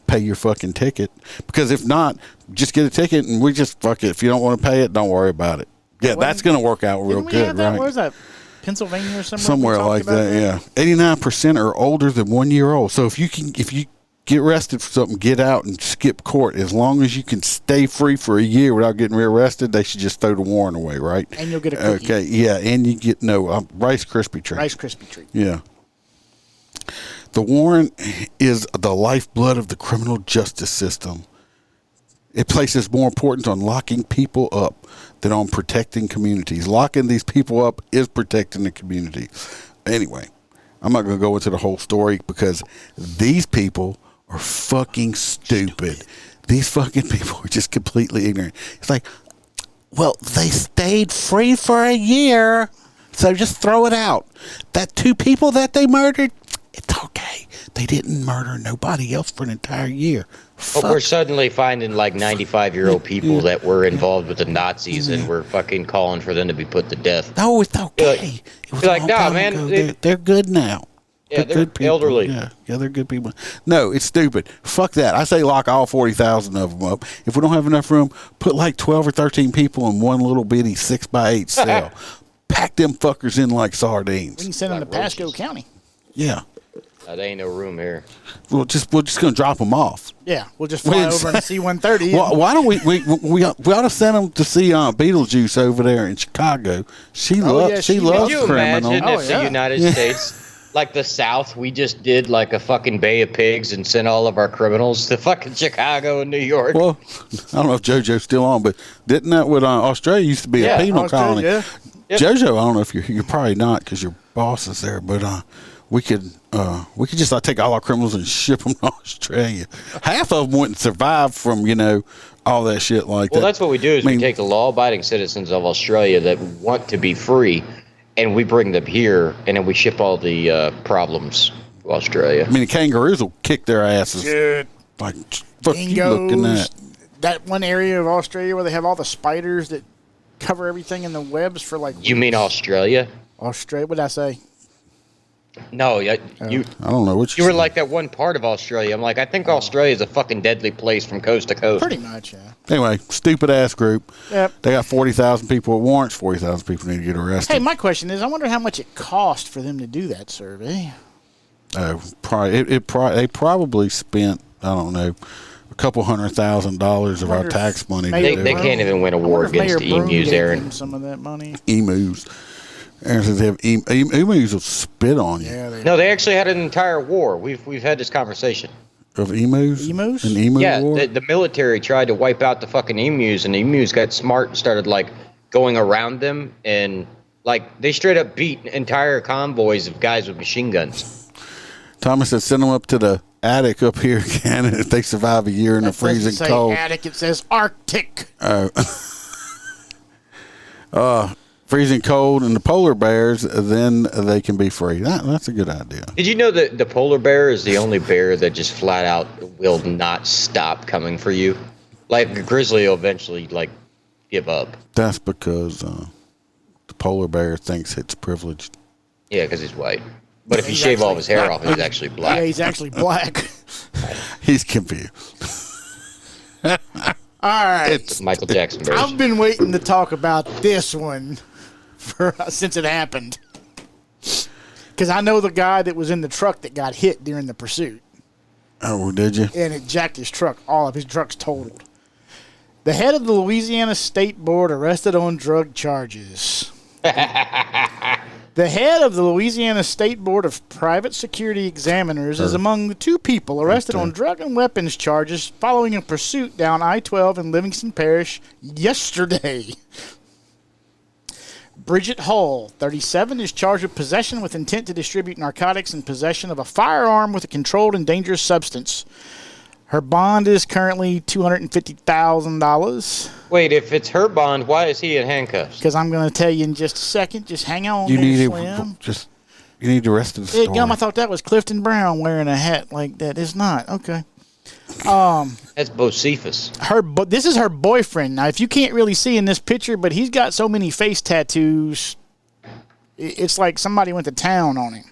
Pay your fucking ticket, because if not, just get a ticket and we just fuck it. If you don't want to pay it, don't worry about it. Yeah, that's going to work out real good, right? Where's that? Pennsylvania or somewhere? Somewhere like that, yeah. 89% are older than 1 year old. So if you get arrested for something, get out and skip court. As long as you can stay free for a year without getting rearrested, they should just throw the warrant away, right? And you'll get a cookie. Okay, yeah, and you get Rice Krispie treat. Rice Krispie treat. Yeah. The warrant is the lifeblood of the criminal justice system. It places more importance on locking people up than on protecting communities. Locking these people up is protecting the community. Anyway, I'm not going to go into the whole story because these people are fucking stupid. These fucking people are just completely ignorant. It's like, well, they stayed free for a year, so just throw it out. That 2 people that they murdered, it's okay. They didn't murder nobody else for an entire year. But we're suddenly finding like 95-year-old people that were involved with the Nazis, and we're fucking calling for them to be put to death. No, it's okay. They're good now. Yeah, they're good people. Elderly. Yeah, they're good people. No, it's stupid. Fuck that. I say lock all 40,000 of them up. If we don't have enough room, put like 12 or 13 people in one little bitty 6x8 cell. Pack them fuckers in like sardines. We can send them to Pasco County. Yeah. There ain't no room here. We're just gonna drop them off. Yeah, we'll just fly over in a C-130. Well, why don't we ought to send them to see Beetlejuice over there in Chicago. She loves criminals. Could you imagine if the United States, like the South, we just did like a fucking Bay of Pigs and sent all of our criminals to fucking Chicago and New York? Well, I don't know if JoJo's still on, but didn't that with Australia used to be a penal colony? Yeah. Yep. JoJo, I don't know if you're probably not because your boss is there, but we could just take all our criminals and ship them to Australia. Half of them wouldn't survive from all that shit like that. Well, that's what we do is we take the law-abiding citizens of Australia that want to be free, and we bring them here, and then we ship all the problems to Australia. I mean, the kangaroos will kick their asses. Shit. Like, fuck you looking at. That one area of Australia where they have all the spiders that cover everything in the webs for like. You mean Australia? Australia? What did I say? No, I don't know what you were like that one part of Australia. I'm like, I think Australia is a fucking deadly place from coast to coast. Pretty much, yeah. Anyway, stupid ass group. Yep. They got 40,000 people at warrants. 40,000 people need to get arrested. Hey, my question is, I wonder how much it cost for them to do that survey. They probably spent, I don't know, a couple $100,000 of our tax money. They can't even win a war against the emus, Aaron. Some of that money. Emus. Aaron says they have emus will spit on you. Yeah, no, they actually had an entire war. We've had this conversation. Of emus? Emus? An emu war? Yeah, the military tried to wipe out the fucking emus, and the emus got smart and started, going around them, and, they straight up beat entire convoys of guys with machine guns. Thomas said send them up to the attic up here again, and if they survive a year in the freezing cold. It doesn't say attic, it says Arctic. Freezing cold and the polar bears, then they can be free. That's a good idea. Did you know that the polar bear is the only bear that just flat out will not stop coming for you? Like, a grizzly will eventually, give up. That's because the polar bear thinks it's privileged. Yeah, because he's white. But if you shave all of his hair off, he's actually black. Yeah, he's actually black. He's confused. All right. It's Michael Jackson version. I've been waiting to talk about this one since it happened. Because I know the guy that was in the truck that got hit during the pursuit. Oh, did you? And it jacked his truck. All of his trucks totaled. The head of the Louisiana State Board arrested on drug charges. The head of the Louisiana State Board of Private Security Examiners is among the two people arrested on drug and weapons charges following a pursuit down I-12 in Livingston Parish yesterday. Bridget Hull, 37, is charged with possession with intent to distribute narcotics and possession of a firearm with a controlled and dangerous substance. Her bond is currently $250,000. Wait, if it's her bond, why is he in handcuffs? Because I'm going to tell you in just a second. Just hang on. You need Slim. You need the rest of the story. Gum, I thought that was Clifton Brown wearing a hat like that. It's not. Okay. That's Bocephus. This is her boyfriend. Now, if you can't really see in this picture, but he's got so many face tattoos, it's like somebody went to town on him.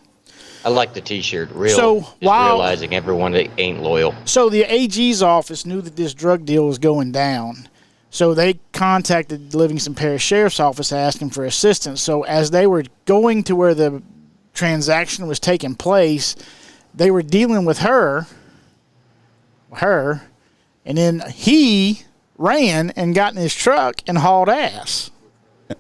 I like the T-shirt. Realizing everyone that ain't loyal. So the AG's office knew that this drug deal was going down. So they contacted the Livingston Parish Sheriff's Office asking for assistance. So as they were going to where the transaction was taking place, they were dealing with her, and then he ran and got in his truck and hauled ass.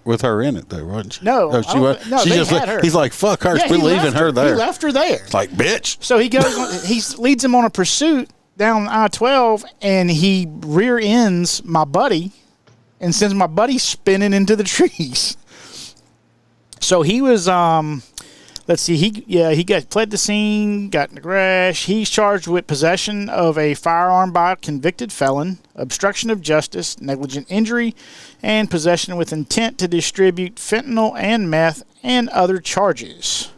With her in it, though, wasn't she? No, she just had her. He's like, "Fuck her, we're leaving her there." He left her there. It's like, bitch. So he goes. He leads him on a pursuit down I-12, and he rear ends my buddy, and sends my buddy spinning into the trees. So he was let's see, he got fled the scene, got in the crash. He's charged with possession of a firearm by a convicted felon, obstruction of justice, negligent injury, and possession with intent to distribute fentanyl and meth and other charges.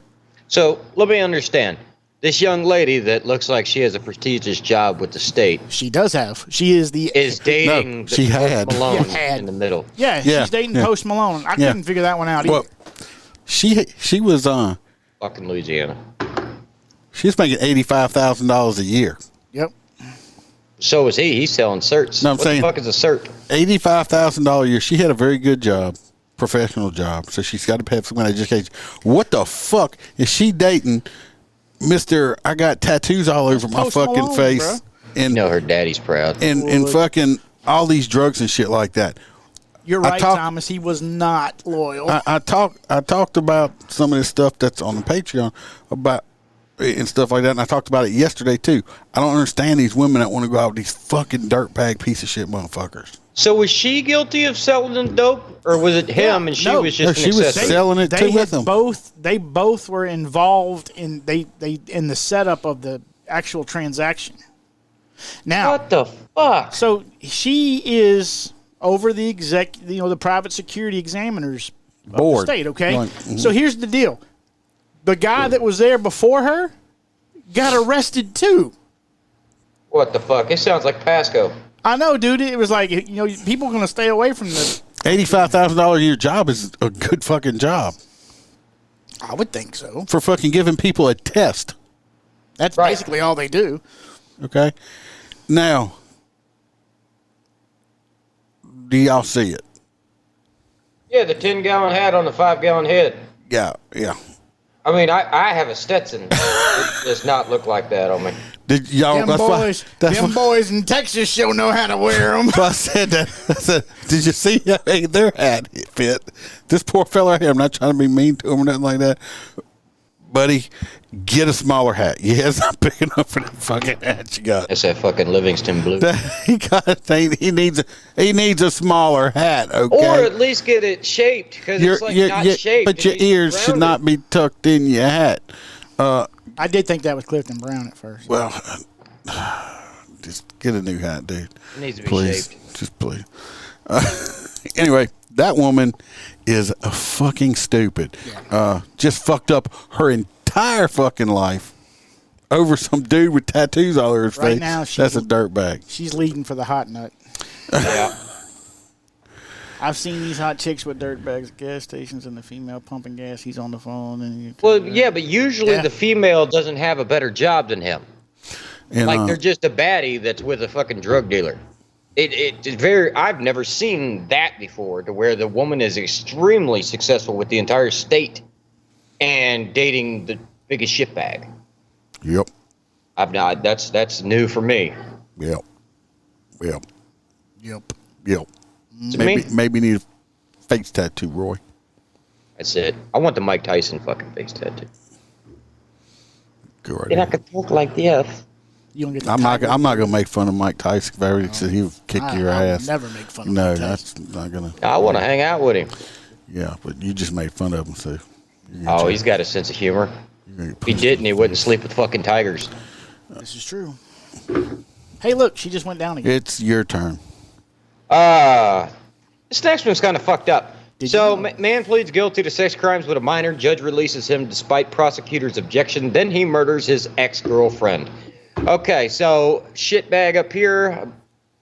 So let me understand. This young lady that looks like she has a prestigious job with the state. She does have. She is dating she had. Post Malone in the middle. Yeah, she's dating Post Malone. I couldn't figure that one out either. She was fucking Louisiana. She's making $85,000 a year. Yep. So is he. He's selling certs. No, I'm saying, what the fuck is a cert? $85,000 a year. She had a very good job, professional job. So she's got to have some kind of education. What the fuck is she dating Mr. I got tattoos all over my fucking Malone, face. bro. And her daddy's proud. And fucking all these drugs and shit like that. You're right, Thomas. He was not loyal. I talked about some of this stuff that's on the Patreon about and stuff like that, and I talked about it yesterday too. I don't understand these women that want to go out with these fucking dirtbag piece of shit motherfuckers. So was she guilty of selling dope, or was it him and she was just she was selling it too with them. They both were involved in in the setup of the actual transaction. Now, what the fuck? So she is over the the private security examiners board of the state. Okay, mm-hmm. So here's the deal: the guy that was there before her got arrested too. What the fuck? It sounds like Pasco. I know, dude. It was like, people are going to stay away from the $85,000 a year job is a good fucking job. I would think so. For fucking giving people a test. That's basically all they do. Okay. Now, do y'all see it? Yeah, the 10-gallon hat on the 5-gallon head. Yeah. I mean, I have a Stetson. It does not look like that on me. Did y'all? Them boys in Texas sure know how to wear them. I said that. I said, did you see how their hat fit? This poor fella right here. I'm not trying to be mean to him or nothing like that, buddy. Get a smaller hat. Yeah, it's not big enough for that fucking hat you got. That's that fucking Livingston blue. He needs a smaller hat. Okay, or at least get it shaped because it's like not shaped. But your ears should not be tucked in your hat. I did think that was Clifton Brown at first. Well, just get a new hat, dude. It needs to be shaped. Just please. Anyway, that woman is a fucking stupid. Yeah. Just fucked up her entire fucking life over some dude with tattoos all over his face. Now, that's a dirtbag. She's leading for the hot nut. Yeah. I've seen these hot chicks with dirt bags at gas stations and the female pumping gas. He's on the phone. And but usually the female doesn't have a better job than him. And, like they're just a baddie that's with a fucking drug dealer. It's very. I've never seen that before, to where the woman is extremely successful with the entire state and dating the biggest shitbag. Yep. I've not. That's new for me. Yep. Maybe need a face tattoo, Roy. That's it. I want the Mike Tyson fucking face tattoo. Go right and I could talk like this. You don't get I'm not gonna make fun of Mike Tyson. Because he would kick your ass. Never make fun of Mike Tyson. No, that's not gonna. I want to hang out with him. Yeah, but you just made fun of him, so. Oh, he's got a sense of humor. If he didn't, he wouldn't sleep with fucking tigers. This is true. Hey, look, she just went down again. It's your turn. This next one's kind of fucked up. Man pleads guilty to sex crimes with a minor. Judge releases him despite prosecutor's objection. Then he murders his ex-girlfriend. Okay, so shitbag up here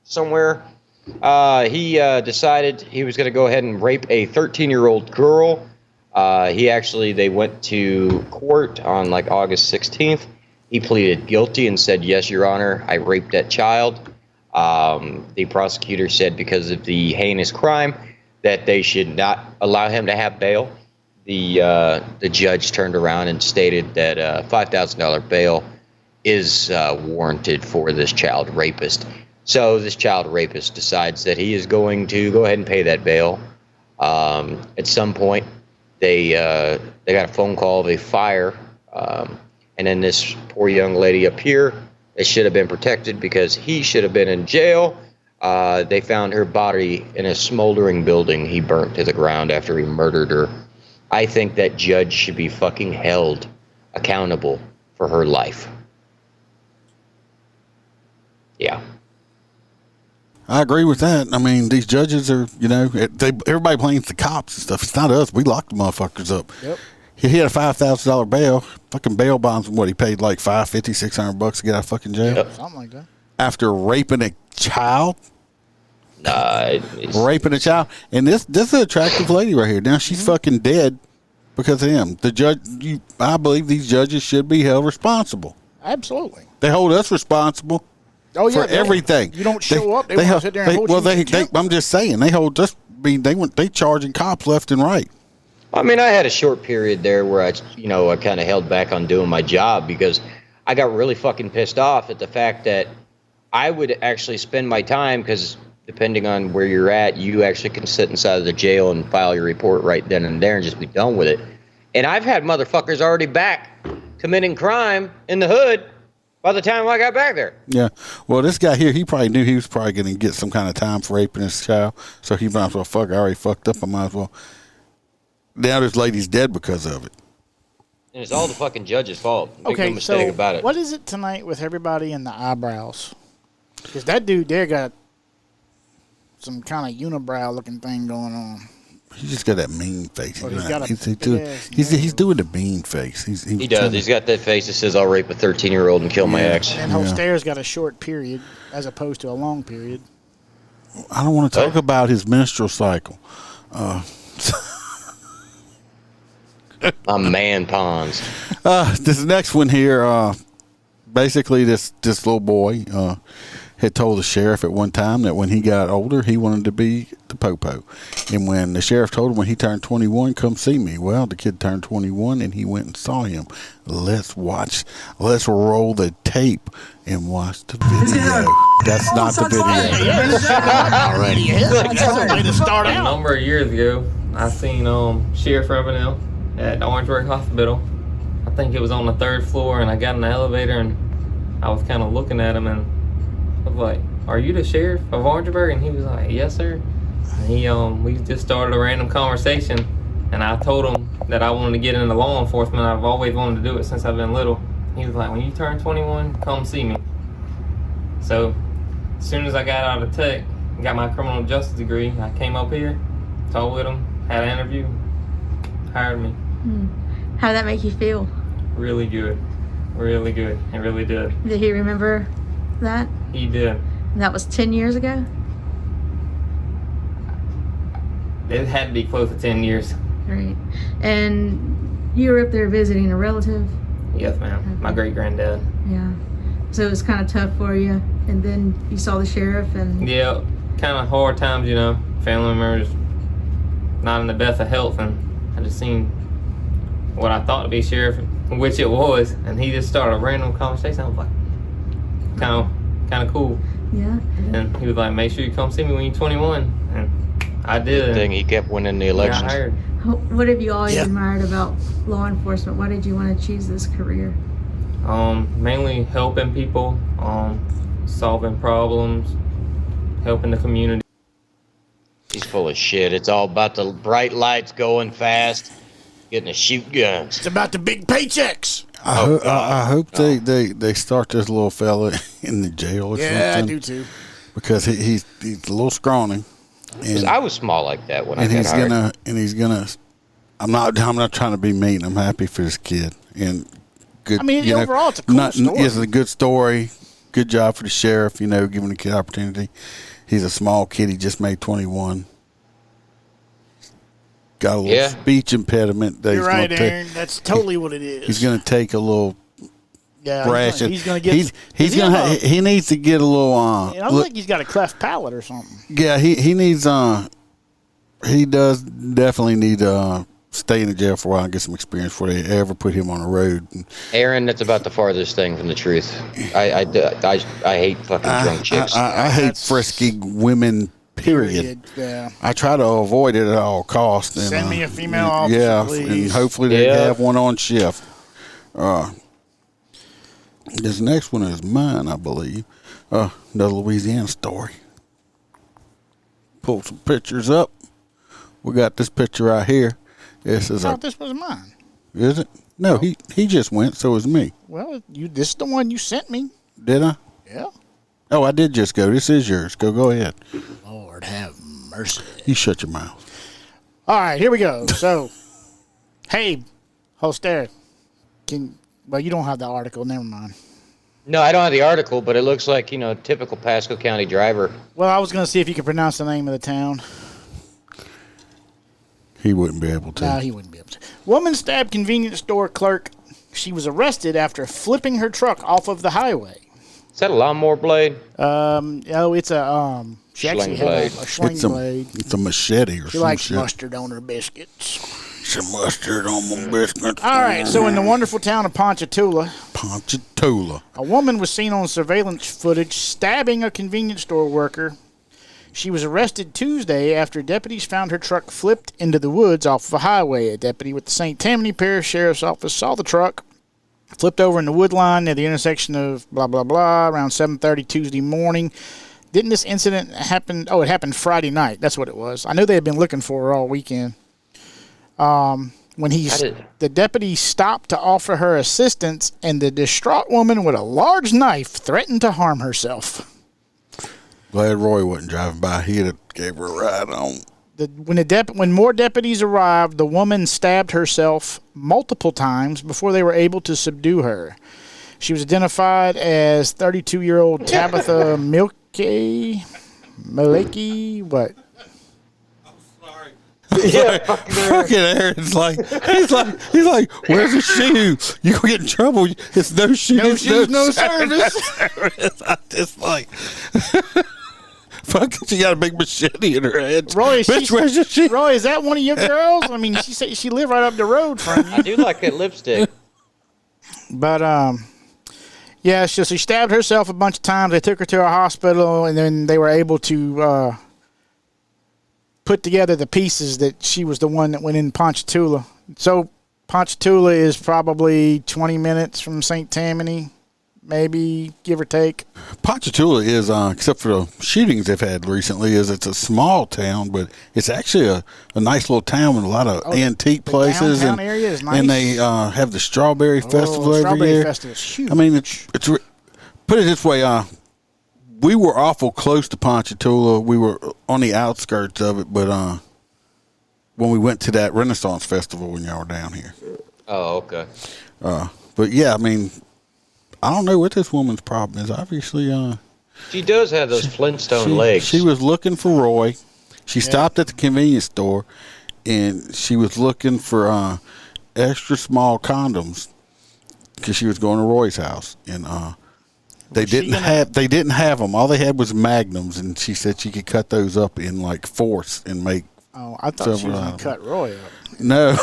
somewhere. He decided he was going to go ahead and rape a 13-year-old girl. They went to court on like August 16th. He pleaded guilty and said, "Yes, Your Honor, I raped that child." The prosecutor said because of the heinous crime that they should not allow him to have bail. The judge turned around and stated that $5,000 bail is warranted for this child rapist. So this child rapist decides that he is going to go ahead and pay that bail. At some point, they got a phone call of a fire, and then this poor young lady up here, they should have been protected because he should have been in jail. They found her body in a smoldering building he burnt to the ground after he murdered her. I think that judge should be fucking held accountable for her life. Yeah. I agree with that. I mean, these judges are, everybody blames the cops and stuff. It's not us. We locked the motherfuckers up. Yep. He had a $5,000 bail. Fucking bail bonds, he paid like $550, $600 to get out of fucking jail? Yep. Something like that. After raping a child? Raping a child. And this is an attractive lady right here. Now she's fucking dead because of him. The judge, I believe these judges should be held responsible. Absolutely. They hold us responsible. Oh, yeah, for everything. You don't show up. They want to sit there and hold you. I'm just saying, they hold us. They charging cops left and right. I mean, I had a short period there where I kind of held back on doing my job because I got really fucking pissed off at the fact that I would actually spend my time, because depending on where you're at, you actually can sit inside of the jail and file your report right then and there and just be done with it. And I've had motherfuckers already back committing crime in the hood by the time I got back there. Yeah. Well, this guy here, he probably knew he was probably going to get some kind of time for raping his child. So he might as well, fuck, I already fucked up. I might as well. Now this lady's dead because of it. And it's all the fucking judge's fault. Make no mistake about it. What is it tonight with everybody and the eyebrows? Because that dude there got some kind of unibrow looking thing going on. He just got that mean face. He's doing the mean face. He does. He's got that face that says, I'll rape a 13-year-old and kill my ex. And Holstera's got a short period as opposed to a long period. I don't want to talk about his menstrual cycle. My man ponds. This next one here, basically this little boy had told the sheriff at one time that when he got older, he wanted to be the popo. And when the sheriff told him when he turned 21, come see me. Well, the kid turned 21 and he went and saw him. Let's roll the tape and watch the video. That's not the video. Already. That's a way to start out. A number of years ago, I seen Sheriff Ravenel at Orangeburg Hospital. I think it was on the 3rd floor, and I got in the elevator and I was kind of looking at him and I was like, "Are you the sheriff of Orangeburg?" And he was like, "Yes, sir." And we just started a random conversation, and I told him that I wanted to get into law enforcement. I've always wanted to do it since I've been little. He was like, "When you turn 21, come see me." So as soon as I got out of tech, got my criminal justice degree, I came up here, talked with him, had an interview, hired me. How did that make you feel? Really good. Really good. It really did. Did he remember that? He did. And that was 10 years ago? It had to be close to 10 years. Great. And you were up there visiting a relative? Yes, ma'am. Okay. My great-granddad. Yeah. So it was kind of tough for you, and then you saw the sheriff and... Yeah, kind of hard times, family members not in the best of health, and I just seen what I thought to be sheriff, which it was, and he just started a random conversation. I was like, kind of cool. Yeah. And he was like, "Make sure you come see me when you're 21." And I did. Good thing he kept winning the elections. Got hired. What have you always admired about law enforcement? Why did you want to choose this career? Mainly helping people, solving problems, helping the community. He's full of shit. It's all about the bright lights going fast, getting to shoot guns. It's about the big paychecks. I hope they start this little fella in the jail or something. Yeah, I do too. Because he's a little scrawny. And I was small like that when I got hired. He's gonna. I'm not trying to be mean. I'm happy for this kid and good. I mean, overall, it's a cool story. It's a good story. Good job for the sheriff. Giving the kid opportunity. He's a small kid. He just made 21. Got a little speech impediment. That You're right, Aaron. That's totally what it is. He's going to take a little ration. He's going to get. He needs to get a little. I don't think he's got a cleft palate or something. Yeah, he needs. He does definitely need to stay in the jail for a while and get some experience before they ever put him on the road. Aaron, that's about the farthest thing from the truth. I hate fucking drunk chicks. I hate frisky women. Period. Yeah. I try to avoid it at all costs. And, send me a female officer, please. And hopefully they have one on shift. This next one is mine, I believe. Another Louisiana story. Pull some pictures up. We got this picture right here. This is I thought this was mine. Is it? No, he just went, so is me. Well, this is the one you sent me. Did I? Yeah. Oh, I did just go. This is yours. Go ahead. Lord have mercy. You shut your mouth. All right, here we go. So, hey, Holstera, well, you don't have the article. Never mind. No, I don't have the article, but it looks like, typical Pasco County driver. Well, I was going to see if you could pronounce the name of the town. He wouldn't be able to. No, he wouldn't be able to. Woman stabbed convenience store clerk. She was arrested after flipping her truck off of the highway. Is that a lawnmower blade? It's a she actually had a sling blade. It's a machete or something. She likes mustard on her biscuits. some mustard on my biscuits. All right, so in the wonderful town of Ponchatoula, a woman was seen on surveillance footage stabbing a convenience store worker. She was arrested Tuesday after deputies found her truck flipped into the woods off of a highway. A deputy with the St. Tammany Parish Sheriff's Office saw the truck flipped over in the wood line near the intersection of blah, blah, blah, around 7:30 Tuesday morning. Didn't this incident happen? Oh, it happened Friday night. That's what it was. I know they had been looking for her all weekend. When the deputy stopped to offer her assistance, and the distraught woman with a large knife threatened to harm herself. Glad Roy wasn't driving by. He'd have gave her a ride on. When more deputies arrived, the woman stabbed herself multiple times before they were able to subdue her. She was identified as 32-year-old Tabitha Maleki. What? Yeah, fucking Aaron's like, he's like, where's the shoe? You gonna get in trouble. It's no shoes, no shoes, no service. I'm just like, fuck, she got a big machete in her head. Roy, bitch, where's your shoe? Roy, is that one of your girls? I mean, she said she lived right up the road from you. I do like that lipstick. But yeah, so she stabbed herself a bunch of times. They took her to a hospital, and then they were able to put together the pieces that she was the one that went in Ponchatoula. So Ponchatoula is probably 20 minutes from St. Tammany, maybe, give or take. Ponchatoula is, except for the shootings they've had recently, it's a small town, but it's actually a nice little town with a lot of antique places. The downtown area is nice. And they have the Strawberry Festival every Strawberry year. Festival is huge. I mean, it's put it this way, we were awful close to Ponchatoula. We were on the outskirts of it, but when we went to that Renaissance Festival when y'all were down here. Oh, okay. But yeah, I mean, I don't know what this woman's problem is. Obviously, she does have those Flintstone legs. She was looking for Roy. She stopped at the convenience store, and she was looking for extra small condoms because she was going to Roy's house, and they didn't have them. All they had was magnums, and she said she could cut those up in like fourths and make. Oh, I thought she was going to cut Roy up. No.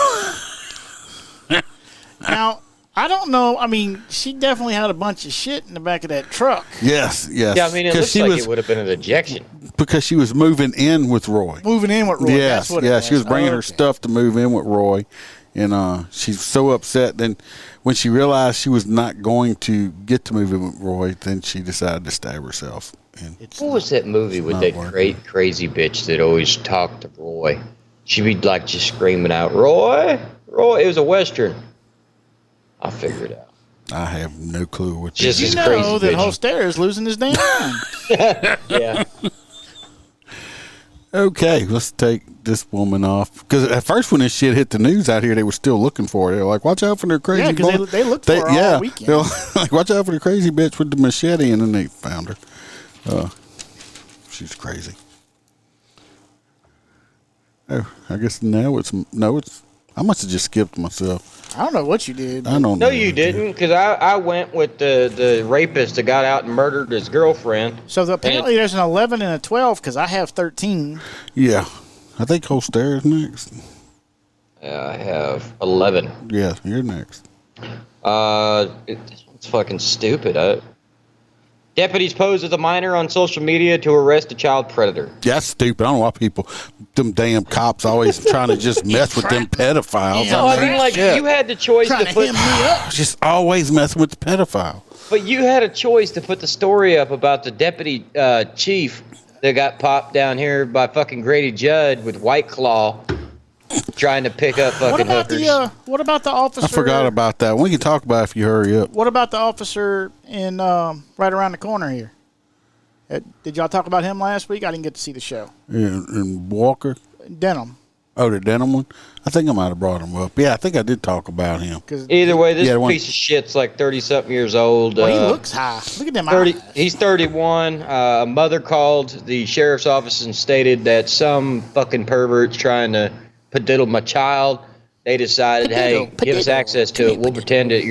Now, I don't know. I mean, she definitely had a bunch of shit in the back of that truck. Yes. Yeah, I mean, it looks like it would have been an ejection. Because she was moving in with Roy. Yes, that's what it was. She was bringing her stuff to move in with Roy. And she's so upset. Then when she realized she was not going to get to move in with Roy, then she decided to stab herself. And what was that movie with that crazy bitch that always talked to Roy? She'd be like just screaming out, Roy! Roy! It was a Western. I'll figure it out. I have no clue what Did you know that Holstera is losing his damn mind? Yeah. Okay, let's take this woman off. Because at first when this shit hit the news out here, they were still looking for her. They were like, watch out for their crazy Yeah, because they looked for her all weekend. They were like, watch out for the crazy bitch with the machete, and then they found her. She's crazy. Oh, I guess now it's I must have just skipped myself. I don't know what you did. I don't know. No, you didn't, because I went with the rapist that got out and murdered his girlfriend. So apparently there's an 11 and a 12 because I have 13. Yeah. I think Holstera is next. Yeah, I have 11. Yeah, you're next. It's fucking stupid. Deputies pose as a minor on social media to arrest a child predator. Yeah, that's stupid. I don't know why them damn cops always trying to just mess with them pedophiles. Yeah, I mean, like, you had the choice to put... Just always messing with the pedophile. But you had a choice to put the story up about the deputy chief that got popped down here by fucking Grady Judd with White Claw trying to pick up fucking hookers. What about the officer? I forgot about that. We can talk about it if you hurry up. What about the officer in right around the corner here? Did y'all talk about him last week? I didn't get to see the show. In Walker? Denham. Oh, the Denham one? I think I might have brought him up. Yeah, I think I did talk about him. Either way, this piece of shit's like 30-something years old. Well, he looks high. Look at them eyes. He's 31. A mother called the sheriff's office and stated that some fucking pervert's trying to padiddle my child. They decided, give us access to it. We'll pretend that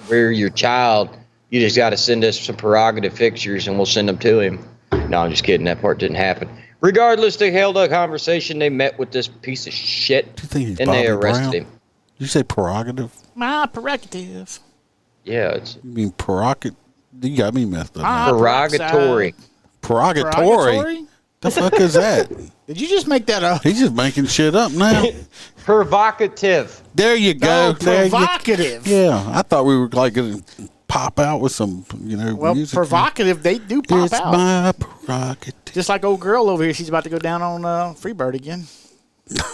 we're your child. You just got to send us some prerogative pictures, and we'll send them to him. No, I'm just kidding. That part didn't happen. Regardless, they held a conversation. They met with this piece of shit, Do you think he's and Bobby they arrested Brown? him. Did you say prerogative? My prerogative. Yeah, it's You mean prerogative? You got me messed up. derogatory. Prorogatory? The fuck is that? Did you just make that up? He's just making shit up now. Provocative. There you go. No, provocative. Yeah, I thought we were like going to pop out with some, Well, music. Provocative, they do pop It's out. my prerogative. Just like old girl over here, she's about to go down on Freebird again.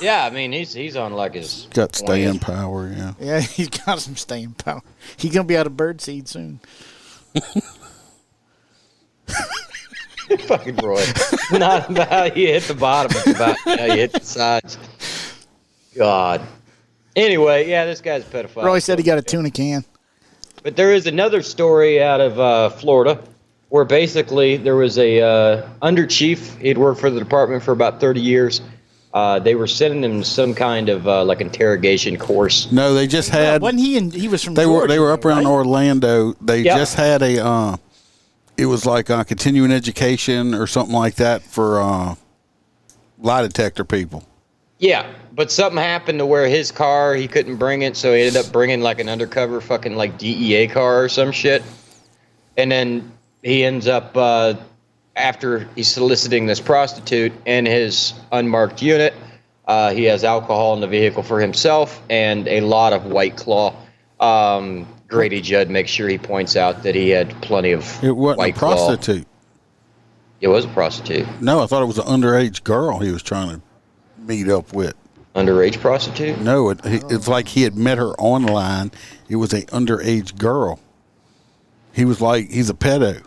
Yeah, I mean, he's on like his Got staying 20th. power, yeah. Yeah, he's got some staying power. He's gonna be out of birdseed soon. Fucking Roy. Not about how you hit the bottom, it's about how you hit the sides. God. Anyway, yeah, this guy's a pedophile. Roy said he got a tuna can. But there is another story out of Florida where basically there was a under chief. He'd worked for the department for about 30 years. They were sending him some kind of like interrogation course. No, they just had. Wasn't he? He was from. They Georgia, were up around right? Orlando. They Yep. just had a. It was like continuing education or something like that for lie detector people. Yeah, but something happened to where his car, he couldn't bring it, so he ended up bringing like an undercover fucking like DEA car or some shit. And then he ends up, after he's soliciting this prostitute in his unmarked unit, he has alcohol in the vehicle for himself and a lot of White Claw. Grady Judd makes sure he points out that he had plenty of It wasn't White a prostitute. Claw. It was a prostitute. No, I thought it was an underage girl he was trying to meet up with. Underage prostitute? No, it's like he had met her online. It was a underage girl. He was like, he's a pedo.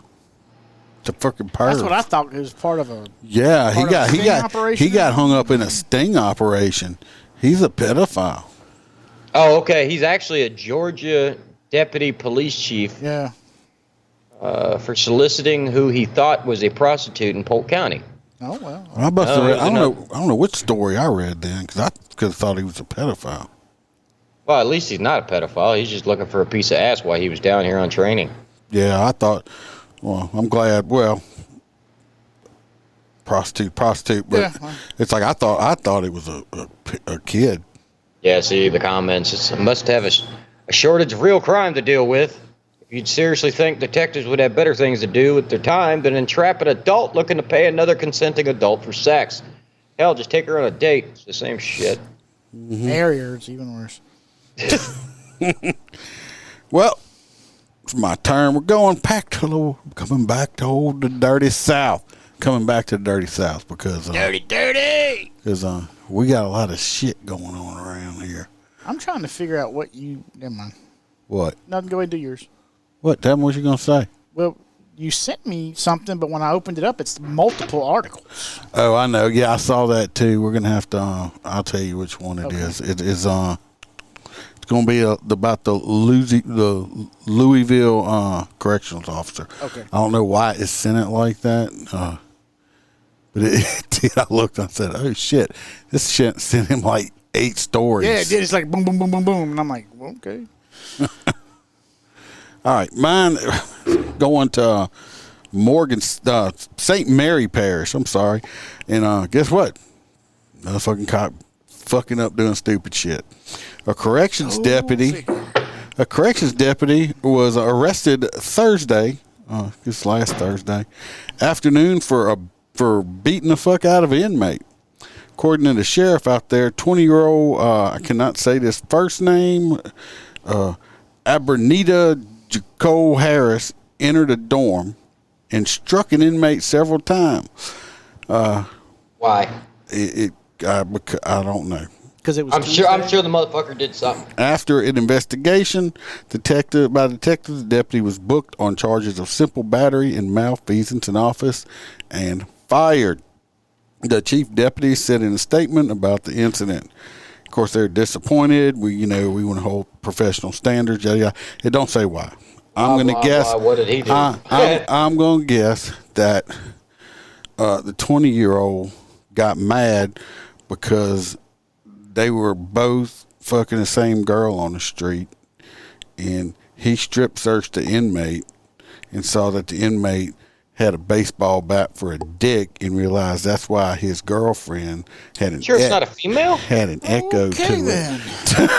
It's a fucking perv. That's what I thought. It was part of a. Yeah, part of a sting operation? he got hung up in a sting operation. He's a pedophile. Oh, okay. He's actually a Georgia deputy police chief. Yeah. For soliciting who he thought was a prostitute in Polk County. Oh well. I don't know which story I read then because I could have thought he was a pedophile. Well, at least he's not a pedophile. He's just looking for a piece of ass while he was down here on training. Yeah, I thought. Well, I'm glad. Well, prostitute, but Yeah. it's like I thought it was a kid. Yeah, see the comments. It must have a shortage of real crime to deal with. If you'd seriously think detectives would have better things to do with their time than entrap an adult looking to pay another consenting adult for sex. Hell, just take her on a date. It's the same shit. Barrier, it's even worse. Well, it's my turn. We're coming back to the dirty South. Coming back to the dirty South because dirty. Because we got a lot of shit going on around here. I'm trying to figure out what you. Never mind. What? Nothing. Go ahead and do yours. What? Tell me what you're gonna say. Well, you sent me something, but when I opened it up, it's multiple articles. Oh, I know. Yeah, I saw that too. We're gonna have to. I'll tell you which one it is. It is. It's gonna be about the Louisville corrections officer. Okay. I don't know why it sent it like that. But it did. I looked and I said, "Oh shit, this shit sent him like 8 stories." Yeah, it did. It's like boom, boom, boom, boom, boom, and I'm like, well, okay. All right, mine going to Morgan, St. Mary Parish. I'm sorry, and guess what? Another fucking cop fucking up doing stupid shit. A corrections deputy was arrested Thursday, this last Thursday afternoon for beating the fuck out of an inmate. According to the sheriff out there, 20-year-old, I cannot say this first name, Abernita Jaco Harris entered a dorm and struck an inmate several times. Why? I don't know. Because it was. I'm sure the motherfucker did something. After an investigation, the deputy was booked on charges of simple battery and malfeasance in office and fired. The chief deputy said in a statement about the incident. Of course, they're disappointed. We want to hold professional standards. It don't say why. I'm going to guess. What did he do? I'm going to guess that the 20-year-old got mad because they were both fucking the same girl on the street, and he strip searched the inmate and saw that the inmate had a baseball bat for a dick and realized that's why his girlfriend had an Sure, it's not a female? Had an echo to then. it.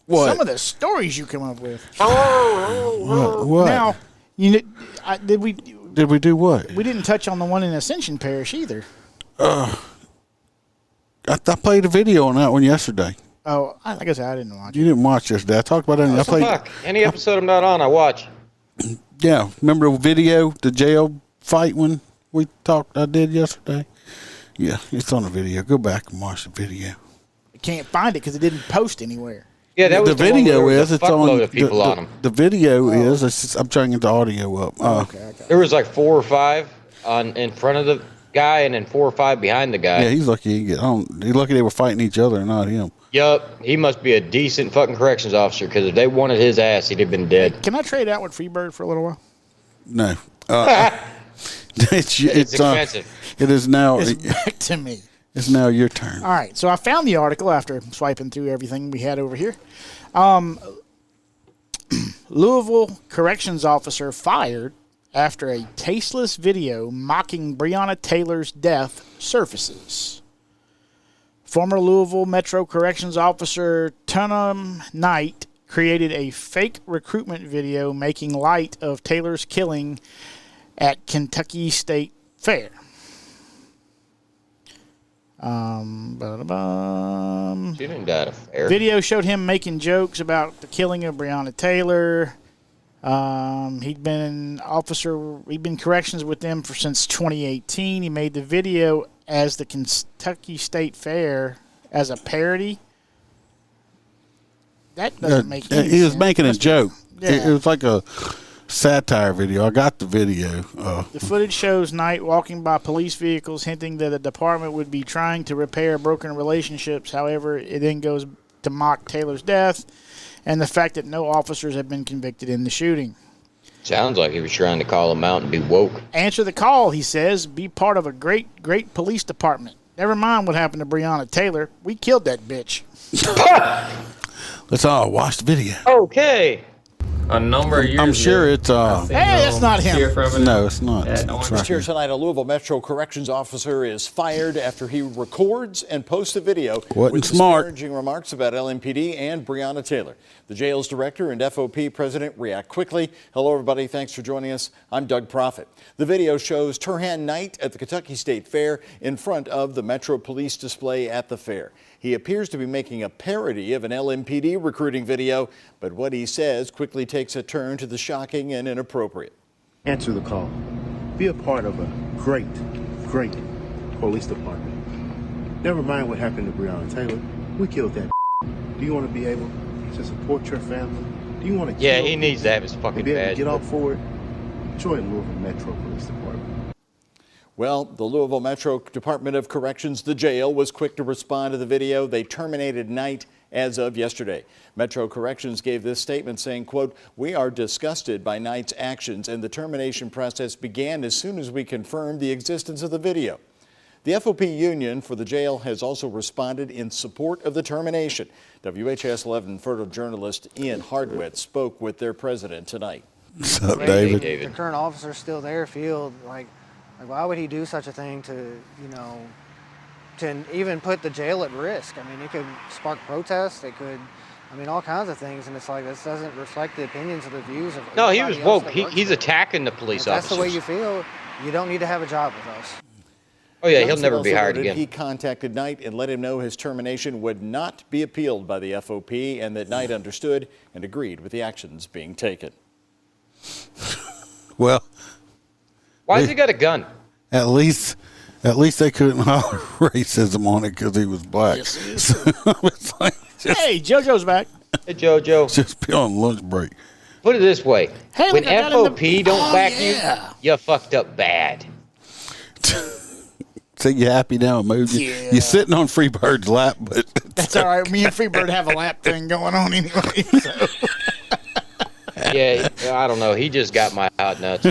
What? Some of the stories you come up with. What? Now, did we do what? We didn't touch on the one in Ascension Parish either. I played a video on that one yesterday. Oh, like I said, I didn't watch it. You didn't watch yesterday. I talked about it. Fuck. Any episode I'm not on, I watch. Yeah, remember the video, the jail fight when I did yesterday? Yeah, it's on the video. Go back and watch the video. I can't find it because it didn't post anywhere. Yeah, that was the video is it's on of people on them. The video is I'm trying to get the audio up. Okay. There was like 4 or 5 in front of the guy, and then 4 or 5 behind the guy. Yeah, he's lucky he's lucky they were fighting each other and not him. Yup, he must be a decent fucking corrections officer because if they wanted his ass, he'd have been dead. Can I trade out with Freebird for a little while? No. It's expensive. It is now. It's back to me. It's now your turn. All right, so I found the article after swiping through everything we had over here. Louisville corrections officer fired after a tasteless video mocking Breonna Taylor's death surfaces. Former Louisville Metro Corrections Officer Tunham Knight created a fake recruitment video making light of Taylor's killing at Kentucky State Fair. She didn't die at a fair. Video showed him making jokes about the killing of Breonna Taylor. He'd been corrections with them since 2018. He made the video as the Kentucky State Fair as a parody. That doesn't make any sense. He was making a joke. Yeah. It was like a satire video. I got the video. The footage shows Knight walking by police vehicles, hinting that the department would be trying to repair broken relationships. However, it then goes to mock Taylor's death and the fact that no officers have been convicted in the shooting. Sounds like he was trying to call him out and be woke. Answer the call, he says. Be part of a great, great police department. Never mind what happened to Breonna Taylor. We killed that bitch. Let's all watch the video. Okay. A number of years I'm sure ago, it's Hey, that's not him. No, it's not. Just here tonight, a Louisville Metro Corrections officer is fired after he records and posts a video with disparaging remarks about LMPD and Breonna Taylor. The jail's director and FOP president react quickly. Hello, everybody. Thanks for joining us. I'm Doug Proffitt. The video shows Turhan Knight at the Kentucky State Fair in front of the Metro Police display at the fair. He appears to be making a parody of an LMPD recruiting video, but what he says quickly takes a turn to the shocking and inappropriate. Answer the call. Be a part of a great, great police department. Never mind what happened to Breonna Taylor. We killed that. Do you want to be able to support your family? Do you want to Yeah, he needs to have his fucking badge. Get off for it? Join Louisville Metro Police Department. Well, the Louisville Metro Department of Corrections, the jail, was quick to respond to the video. They terminated Knight as of yesterday. Metro Corrections gave this statement saying, quote, "We are disgusted by Knight's actions, and the termination process began as soon as we confirmed the existence of the video." The FOP union for the jail has also responded in support of the termination. WHS 11 photojournalist Ian Hardwitt spoke with their president tonight. What's up, David? The current officer's still there, feel like why would he do such a thing to even put the jail at risk? I mean, it could spark protests. It could, all kinds of things. And it's like, this doesn't reflect the opinions or the views of No, he was woke. He's attacking the police officers. If that's the way you feel, you don't need to have a job with us. Oh, yeah, he'll never be hired again. He contacted Knight and let him know his termination would not be appealed by the FOP and that Knight understood and agreed with the actions being taken. Well, why's he got a gun? At least they couldn't holler racism on it because he was black. Yes, it is. Hey, JoJo's back. Hey, JoJo. Just be on lunch break. Put it this way. Hey, when look, I got FOP don't back you fucked up bad. So you happy now, emoji? Yeah. You're sitting on Freebird's lap, but that's all right. Me and Freebird have a lap thing going on anyway. So. Yeah, I don't know. He just got my hot nuts.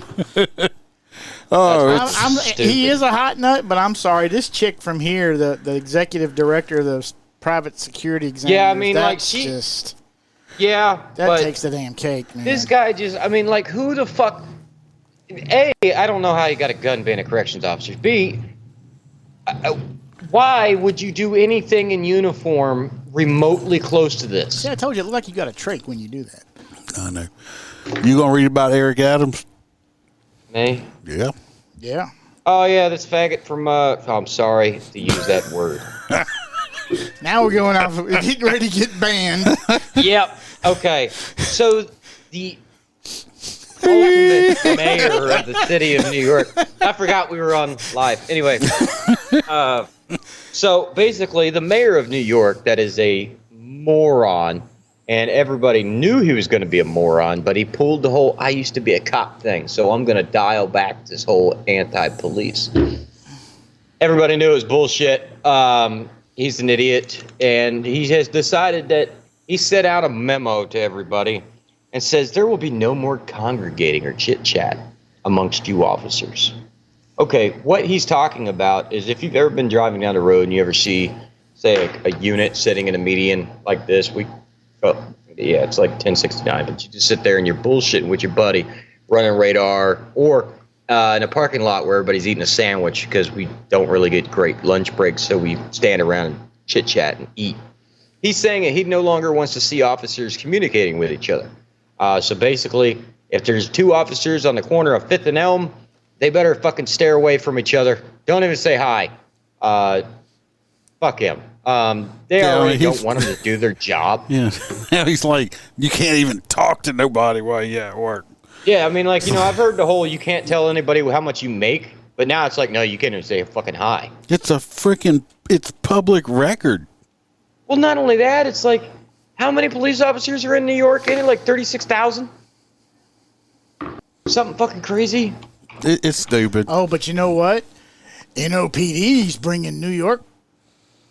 He is a hot nut, but I'm sorry. This chick from here, the executive director of the private security examiners, yeah, I mean, that takes the damn cake, man. This guy just, who the fuck? A, I don't know how you got a gun being a corrections officer. B, why would you do anything in uniform remotely close to this? See, I told you, it looked like you got a trach when you do that. I know. You gonna read about Eric Adams? Me? Yeah. Yeah. Oh yeah, this faggot from. I'm sorry to use that word. Now we're going off. We're getting ready to get banned. Yep. Okay. So the ultimate mayor of the city of New York. I forgot we were on live. Anyway. So basically, the mayor of New York, that is a moron, and everybody knew he was going to be a moron, but he pulled the whole "I used to be a cop" thing. So I'm going to dial back this whole anti-police. Everybody knew it was bullshit. He's an idiot, and he has decided that he sent out a memo to everybody and says there will be no more congregating or chit-chat amongst you officers. Okay, what he's talking about is if you've ever been driving down the road and you ever see, say, a unit sitting in a median like this, it's like 1069, but you just sit there and you're bullshitting with your buddy, running radar, or in a parking lot where everybody's eating a sandwich because we don't really get great lunch breaks, so we stand around and chit-chat and eat. He's saying that he no longer wants to see officers communicating with each other. So basically, if there's two officers on the corner of 5th and Elm, they better fucking stare away from each other. Don't even say hi. Fuck him. They already don't want him to do their job. Yeah. He's like, you can't even talk to nobody while you're at work. Yeah, I mean, like, I've heard the whole you can't tell anybody how much you make, but now it's like, no, you can't even say fucking hi. It's public record. Well, not only that, it's like, how many police officers are in New York? Ain't it like 36,000? Something fucking crazy. It's stupid. Oh, but you know what? NOPD's bringing New York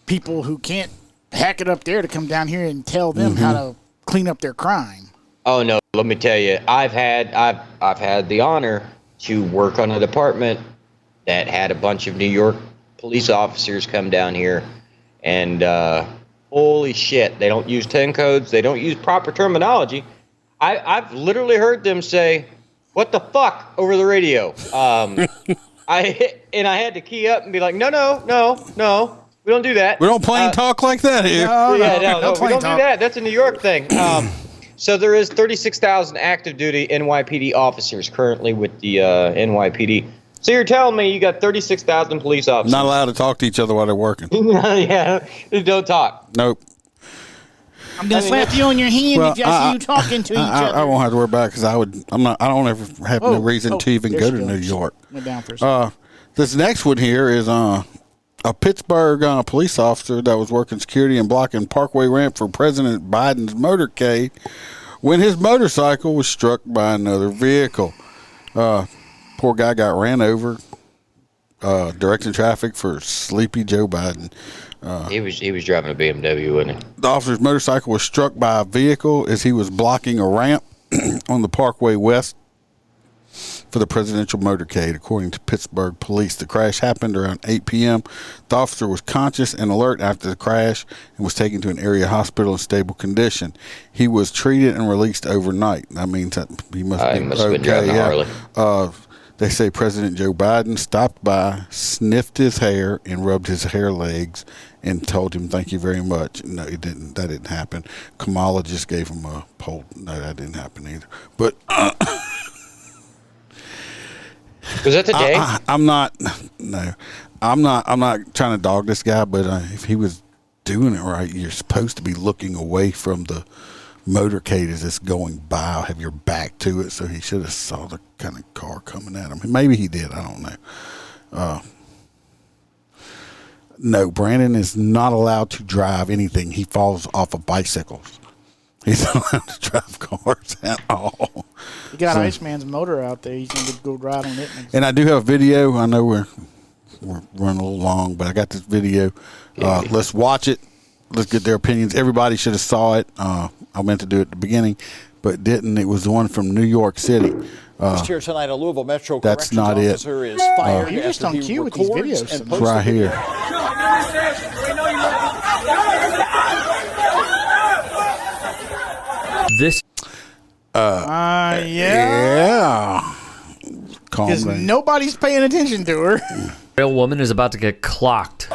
people who can't hack it up there to come down here and tell them how to clean up their crime. Oh no, let me tell you, I've had the honor to work on a department that had a bunch of New York police officers come down here, and holy shit, they don't use 10 codes, they don't use proper terminology. I've literally heard them say, "What the fuck?" over the radio. I had to key up and be like, no, we don't do that. We don't plain talk like that here. No, we don't do that. That's a New York thing. So there is 36,000 active duty NYPD officers currently with the NYPD. So you're telling me you got 36,000 police officers? Not allowed to talk to each other while they're working. Yeah, don't talk. Nope. I'm gonna slap you on your hand if I see you talking to each other. I won't have to worry about it because I don't ever have no reason to even go to New York. Went down for a second. This next one here is a Pittsburgh police officer that was working security and blocking Parkway ramp for President Biden's motorcade when his motorcycle was struck by another vehicle. Poor guy got ran over, directing traffic for sleepy Joe Biden. He was driving a BMW, wasn't he? The officer's motorcycle was struck by a vehicle as he was blocking a ramp on the Parkway West for the presidential motorcade, according to Pittsburgh police. The crash happened around 8 p.m. The officer was conscious and alert after the crash and was taken to an area hospital in stable condition. He was treated and released overnight. That means that he must be have been driving a Harley. They say President Joe Biden stopped by, sniffed his hair, and rubbed his hair legs and told him thank you very much. No, it didn't. That didn't happen. Kamala just gave him a poll. No, that didn't happen either. But was that the day? I'm not trying to dog this guy, but if he was doing it right, you're supposed to be looking away from the motorcade as it's going by, have your back to it, so he should have saw the kind of car coming at him. Maybe he did, I don't know. No, Brandon is not allowed to drive anything. He falls off of bicycles. He's not allowed to drive cars at all. You got Iceman's motor out there. He's going to go ride on it. And I do have a video. I know we're running a little long, but I got this video. Let's watch it. Let's get their opinions. Everybody should have saw it. I meant to do it at the beginning, but didn't. It was the one from New York City. Just here tonight, a Louisville Metro that's Corrections not officer is fired. You're just on cue with these videos. It's right here. This. Yeah. because nobody's paying attention to her. Real woman is about to get clocked.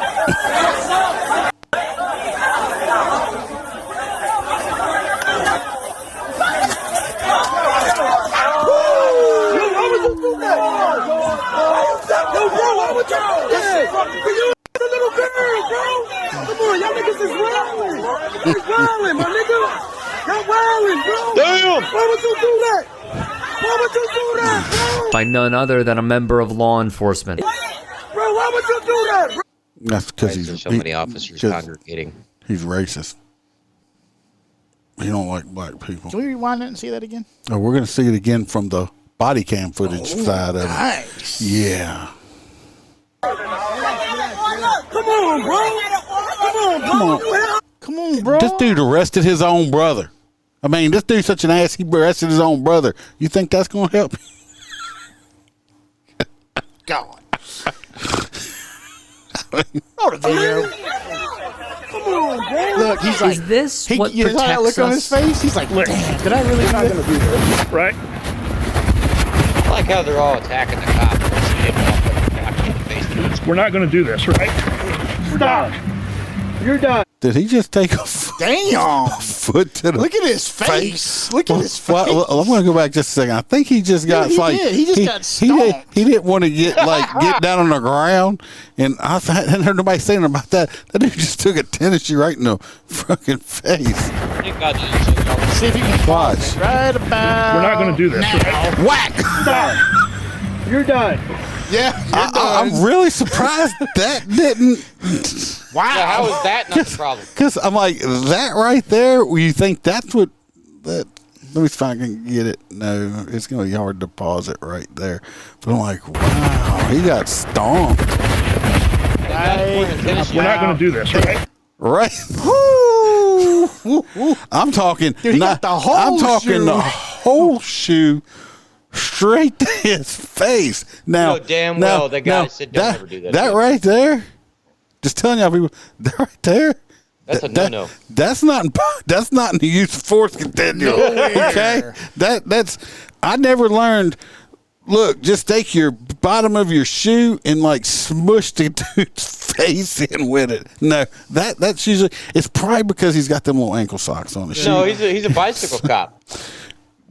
By none other than a member of law enforcement. Bro, why would you do that, bro? That's because he's so many officers congregating. He's racist. He don't like black people. Can we rewind it and see that again? Oh, we're going to see it again from the body cam footage side of it. Nice. Yeah. Come on, bro. Come on, bro. This dude arrested his own brother. I mean, this dude's such an ass, he arrested his own brother. You think that's going to help? God. Oh, the video. Come on, bro. Look, he's like, is this what you know that protects look on his us? face? He's like, damn, did I really do that? Right? I like how they're all attacking the cop. We're not going to do this, right? Stop. You're done. Did he just take a Damn. foot to the Look at his face. Look at his face. Well, I'm going to go back just a second. I think he just got he did. He just got stomped. He didn't want to get down on the ground, and I hadn't heard nobody saying about that. That dude just took a tennis shoe right in the fucking face. See if you can watch. Right about. We're not going to do this. Now. Whack. Stop. You're done. Yeah, I'm really surprised that didn't. Wow. Yeah, how is that not the problem? Because I'm like, that right there, you think that's what that. Let me see if I can get it. No, it's going to be hard to pause it right there. But I'm like, wow, he got stomped. We're not going to do this, right? Right. I'm talking. Dude, he got the whole I'm talking shoe. the whole shoe straight to his face. Now, damn well the guy said don't ever do that. That right there. Just telling y'all people, that right there. That's a no-no. That's not in the use of force continuum. Okay, that's I never learned. Look, just take your bottom of your shoe and like smush the dude's face in with it. No, that's usually it's probably because he's got them little ankle socks on his shoe. No, he's a bicycle cop.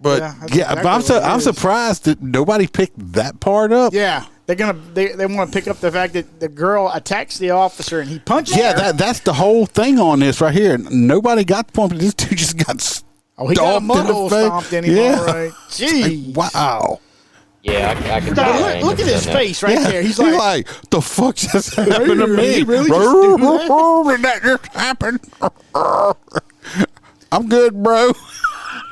But but I'm surprised that nobody picked that part up. Yeah. They want to pick up the fact that the girl attacks the officer and he punches her. Yeah, that's the whole thing on this right here. Nobody got the point, but this dude just got stomped he got a mud stomped in him, all right. Gee. Wow. Yeah, I can look at his face right there. He's like, the fuck just happened to me? He really just do that just happened. I'm good, bro.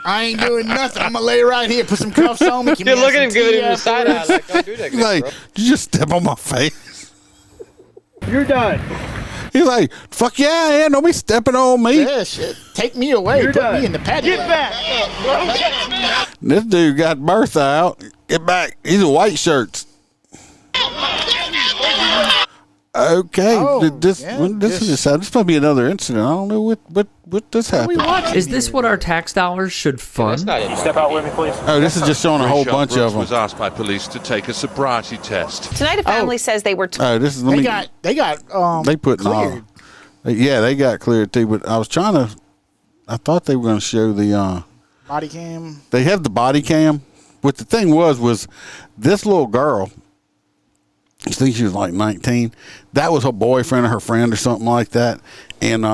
I ain't doing nothing. I'm going to lay right here, put some cuffs on me. Dude, look at him giving him the side eye. Like, don't do that, like, bro. Did you just step on my face? You're done. He's like, fuck yeah, don't be stepping on me. Yeah, shit. Take me away. You're Put done. me in the patio. Get back. This dude got Bertha out. Get back. He's in white shirts. Okay. This might be another incident. I don't know what this happened. Is this what our tax dollars should fund? Step out with me, please. Oh, this is just showing a whole bunch of them. Was asked by police to take a sobriety test. Tonight, a family says they were. This is. They got cleared. They got cleared too. But I thought they were going to show the body cam. They have the body cam. But the thing was this little girl. I think she was like 19. That was her boyfriend or her friend or something like that. And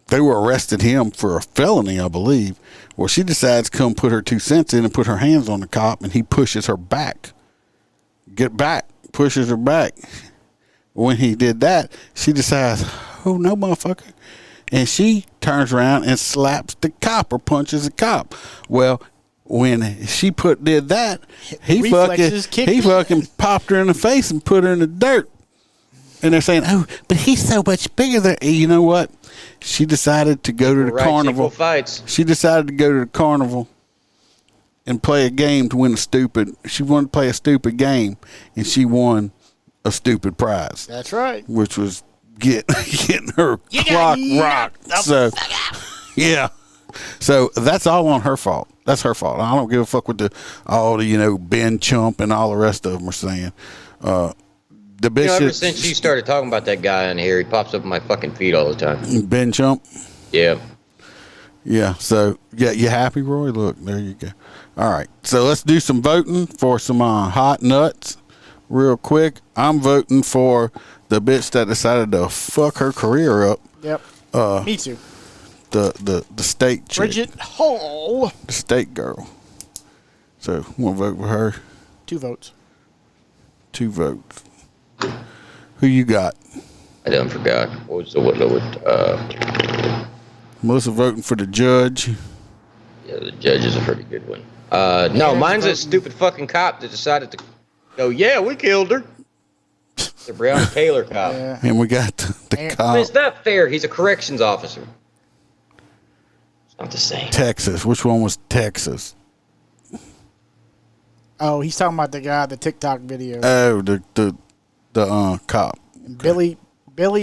they were arresting him for a felony, I believe. Well, she decides to come put her 2 cents in and put her hands on the cop, and he pushes her back. Get back. Pushes her back. When he did that, she decides, oh, no, motherfucker. And she turns around and slaps the cop or punches the cop. Well, when she did that, he fucking popped her in the face and put her in the dirt. And they're saying, oh, but he's so much bigger than. You know what? She decided to go to the carnival. She decided to go to the carnival and play a game to win she wanted to play a stupid game, and she won a stupid prize. That's right. Which was getting her clock rocked. So, yeah. So that's all on her fault. That's her fault. I don't give a fuck what Ben Chump and all the rest of them are saying. The bitch. Ever since you started talking about that guy on here, he pops up in my fucking feed all the time. Ben Chump. Yeah. Yeah. So you happy, Roy? Look, there you go. All right. So let's do some voting for some hot nuts, real quick. I'm voting for the bitch that decided to fuck her career up. Yep. Me too. The state chick. Bridget Hall. The state girl. So, want to vote for her? 2 votes. 2 votes. Who you got? I done forgot. What was Melissa voting for the judge. Yeah, the judge is a pretty good one. No, mine's a stupid fucking cop that decided to go, yeah, we killed her. The Breonna Taylor cop. Yeah. And we got the cop. It's not fair. He's a corrections officer. It's not the same. Texas. Which one was Texas? Oh, he's talking about the guy, the TikTok video. Oh, the cop. Billy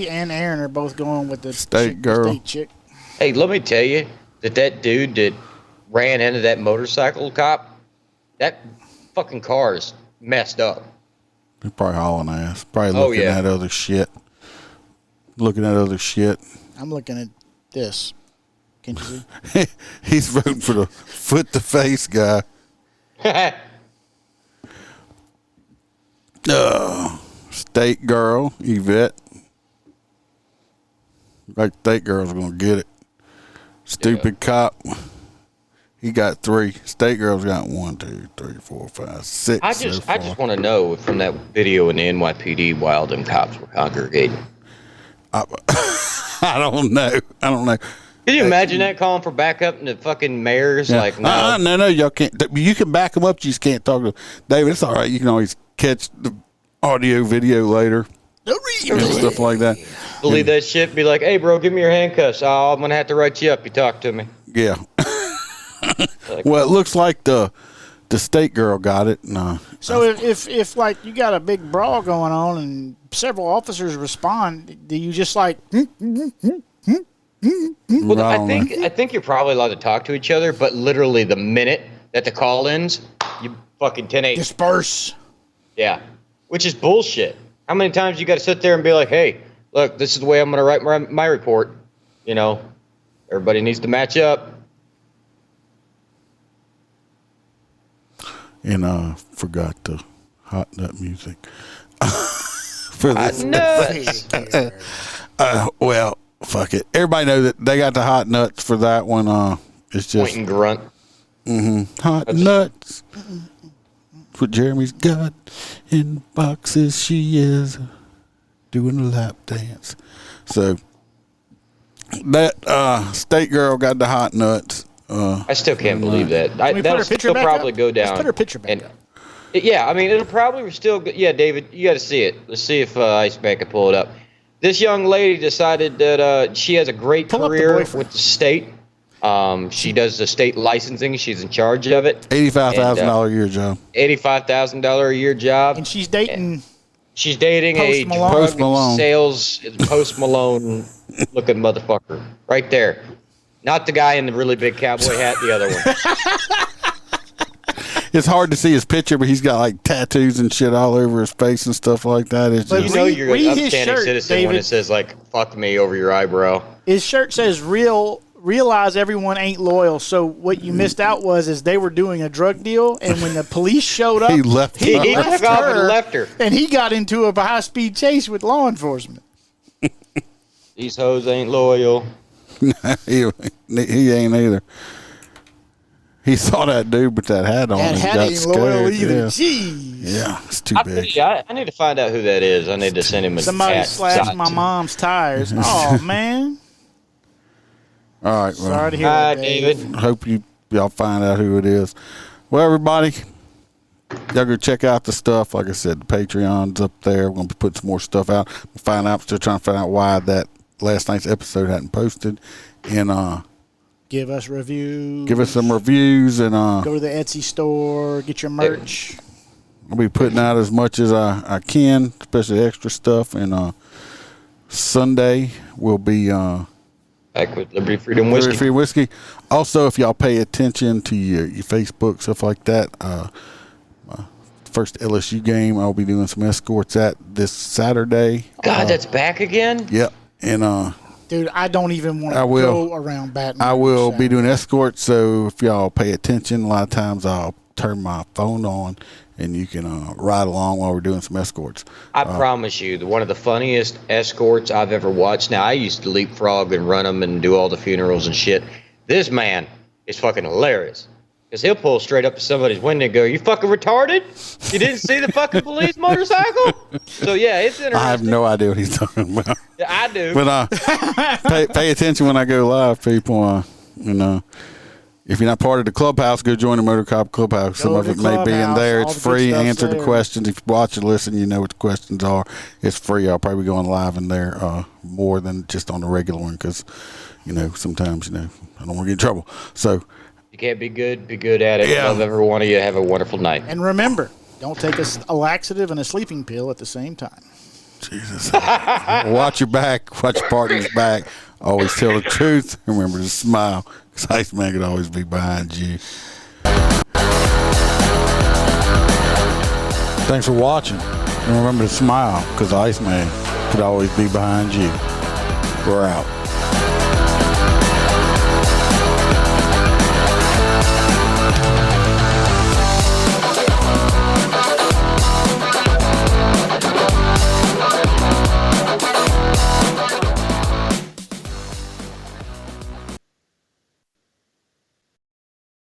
and Aaron are both going with the state girl. State chick. Hey, let me tell you that dude that ran into that motorcycle cop, that fucking car is messed up. He's probably hauling ass. Probably looking at other shit. I'm looking at this. Can't you see? He's voting for the foot-to-face guy. State girl, Yvette. Like state girl's gonna get it. Stupid cop. He got 3. State girl's got 1, 2, 3, 4, 5, 6. I just want to know from that video in the NYPD why all them cops were congregating. I don't know. Can you imagine that calling for backup and the fucking mayor's like, no. No, y'all can't. You can back them up, you just can't talk to them. David, it's all right. You can always catch the audio, video later. And stuff like that. Believe that shit. Be like, hey, bro, give me your handcuffs. Oh, I'm going to have to write you up. You talk to me. Yeah. Well, it looks like the state girl got it. No. So if like you got a big brawl going on and several officers respond, do you just like? Well, I think you're probably allowed to talk to each other, but literally the minute that the call ends, you fucking 10-8. Disperse. Yeah, which is bullshit. How many times you got to sit there and be like, hey, look, this is the way I'm going to write my report. You know, everybody needs to match up. And forgot the hot nut music for this. Well, fuck it. Everybody knows that they got the hot nuts for that one. It's just point and grunt. Hot nuts. That's what Jeremy's got in boxes. She is doing a lap dance. So that state girl got the hot nuts. I still can't believe that. That'll still probably go down. Let's put her picture back up. Yeah, I mean, it'll probably still go. Yeah, David, you got to see it. Let's see if Iceman can pull it up. This young lady decided that she has a great career with the state. She does the state licensing. She's in charge of it. $85,000 a year job. $85,000 a year job. And she's dating. She's dating a drug sales Post Malone looking motherfucker right there. Not the guy in the really big cowboy hat, the other one. It's hard to see his picture, but he's got like tattoos and shit all over his face and stuff like that. It's just, you know you're an upstanding citizen, David, when it says like "fuck me" over your eyebrow. His shirt says realize everyone ain't loyal. So what you missed out is they were doing a drug deal, and when the police showed up, he left her, and he got into a high-speed chase with law enforcement. These hoes ain't loyal. he ain't either. He saw that dude with that hat on. That hat ain't loyal either. Yeah. Jeez. Yeah, it's too big. I need to find out who that is. I need to send him a Somebody slashed my mom's tires. Oh, man. All right. Well, sorry to hear that, David. I hope y'all find out who it is. Well, everybody, y'all go check out the stuff. Like I said, the Patreon's up there. We're going to put some more stuff out. Still trying to find out why that last night's episode hadn't posted. And give us reviews. Give us some reviews and go to the Etsy store, get your merch. I'll be putting out as much as I can, especially extra stuff. And Sunday will be Back with Liberty Freedom Whiskey. Liberty Free Whiskey. Also, if y'all pay attention to your Facebook, stuff like that, my first LSU game, I'll be doing some escorts at this Saturday. God, that's back again? Yep. And dude, I don't even want to go around Baton Rouge. I will be doing escorts, so if y'all pay attention, a lot of times I'll turn my phone on and you can ride along while we're doing some escorts. I promise you, one of the funniest escorts I've ever watched. Now, I used to leapfrog and run them and do all the funerals and shit. This man is fucking hilarious. Because he'll pull straight up to somebody's window and go, "You fucking retarded? You didn't see the fucking police motorcycle?" So, yeah, it's interesting. I have no idea what he's talking about. Yeah, I do. But pay attention when I go live, people. If you're not part of the clubhouse, go join the Motorcop Club House. Some of it may be in there. It's free. Answer the questions. If you watch and listen, you know what the questions are. It's free. I'll probably be going live in there more than just on the regular one because, sometimes, I don't want to get in trouble. So you can't be good at it. Yeah. Love every one of you. Have a wonderful night. And remember, don't take a laxative and a sleeping pill at the same time. Jesus. Watch your back. Watch your partner's back. Always tell the truth. Remember to smile, because Iceman could always be behind you. Thanks for watching. And remember to smile, because Iceman could always be behind you. We're out.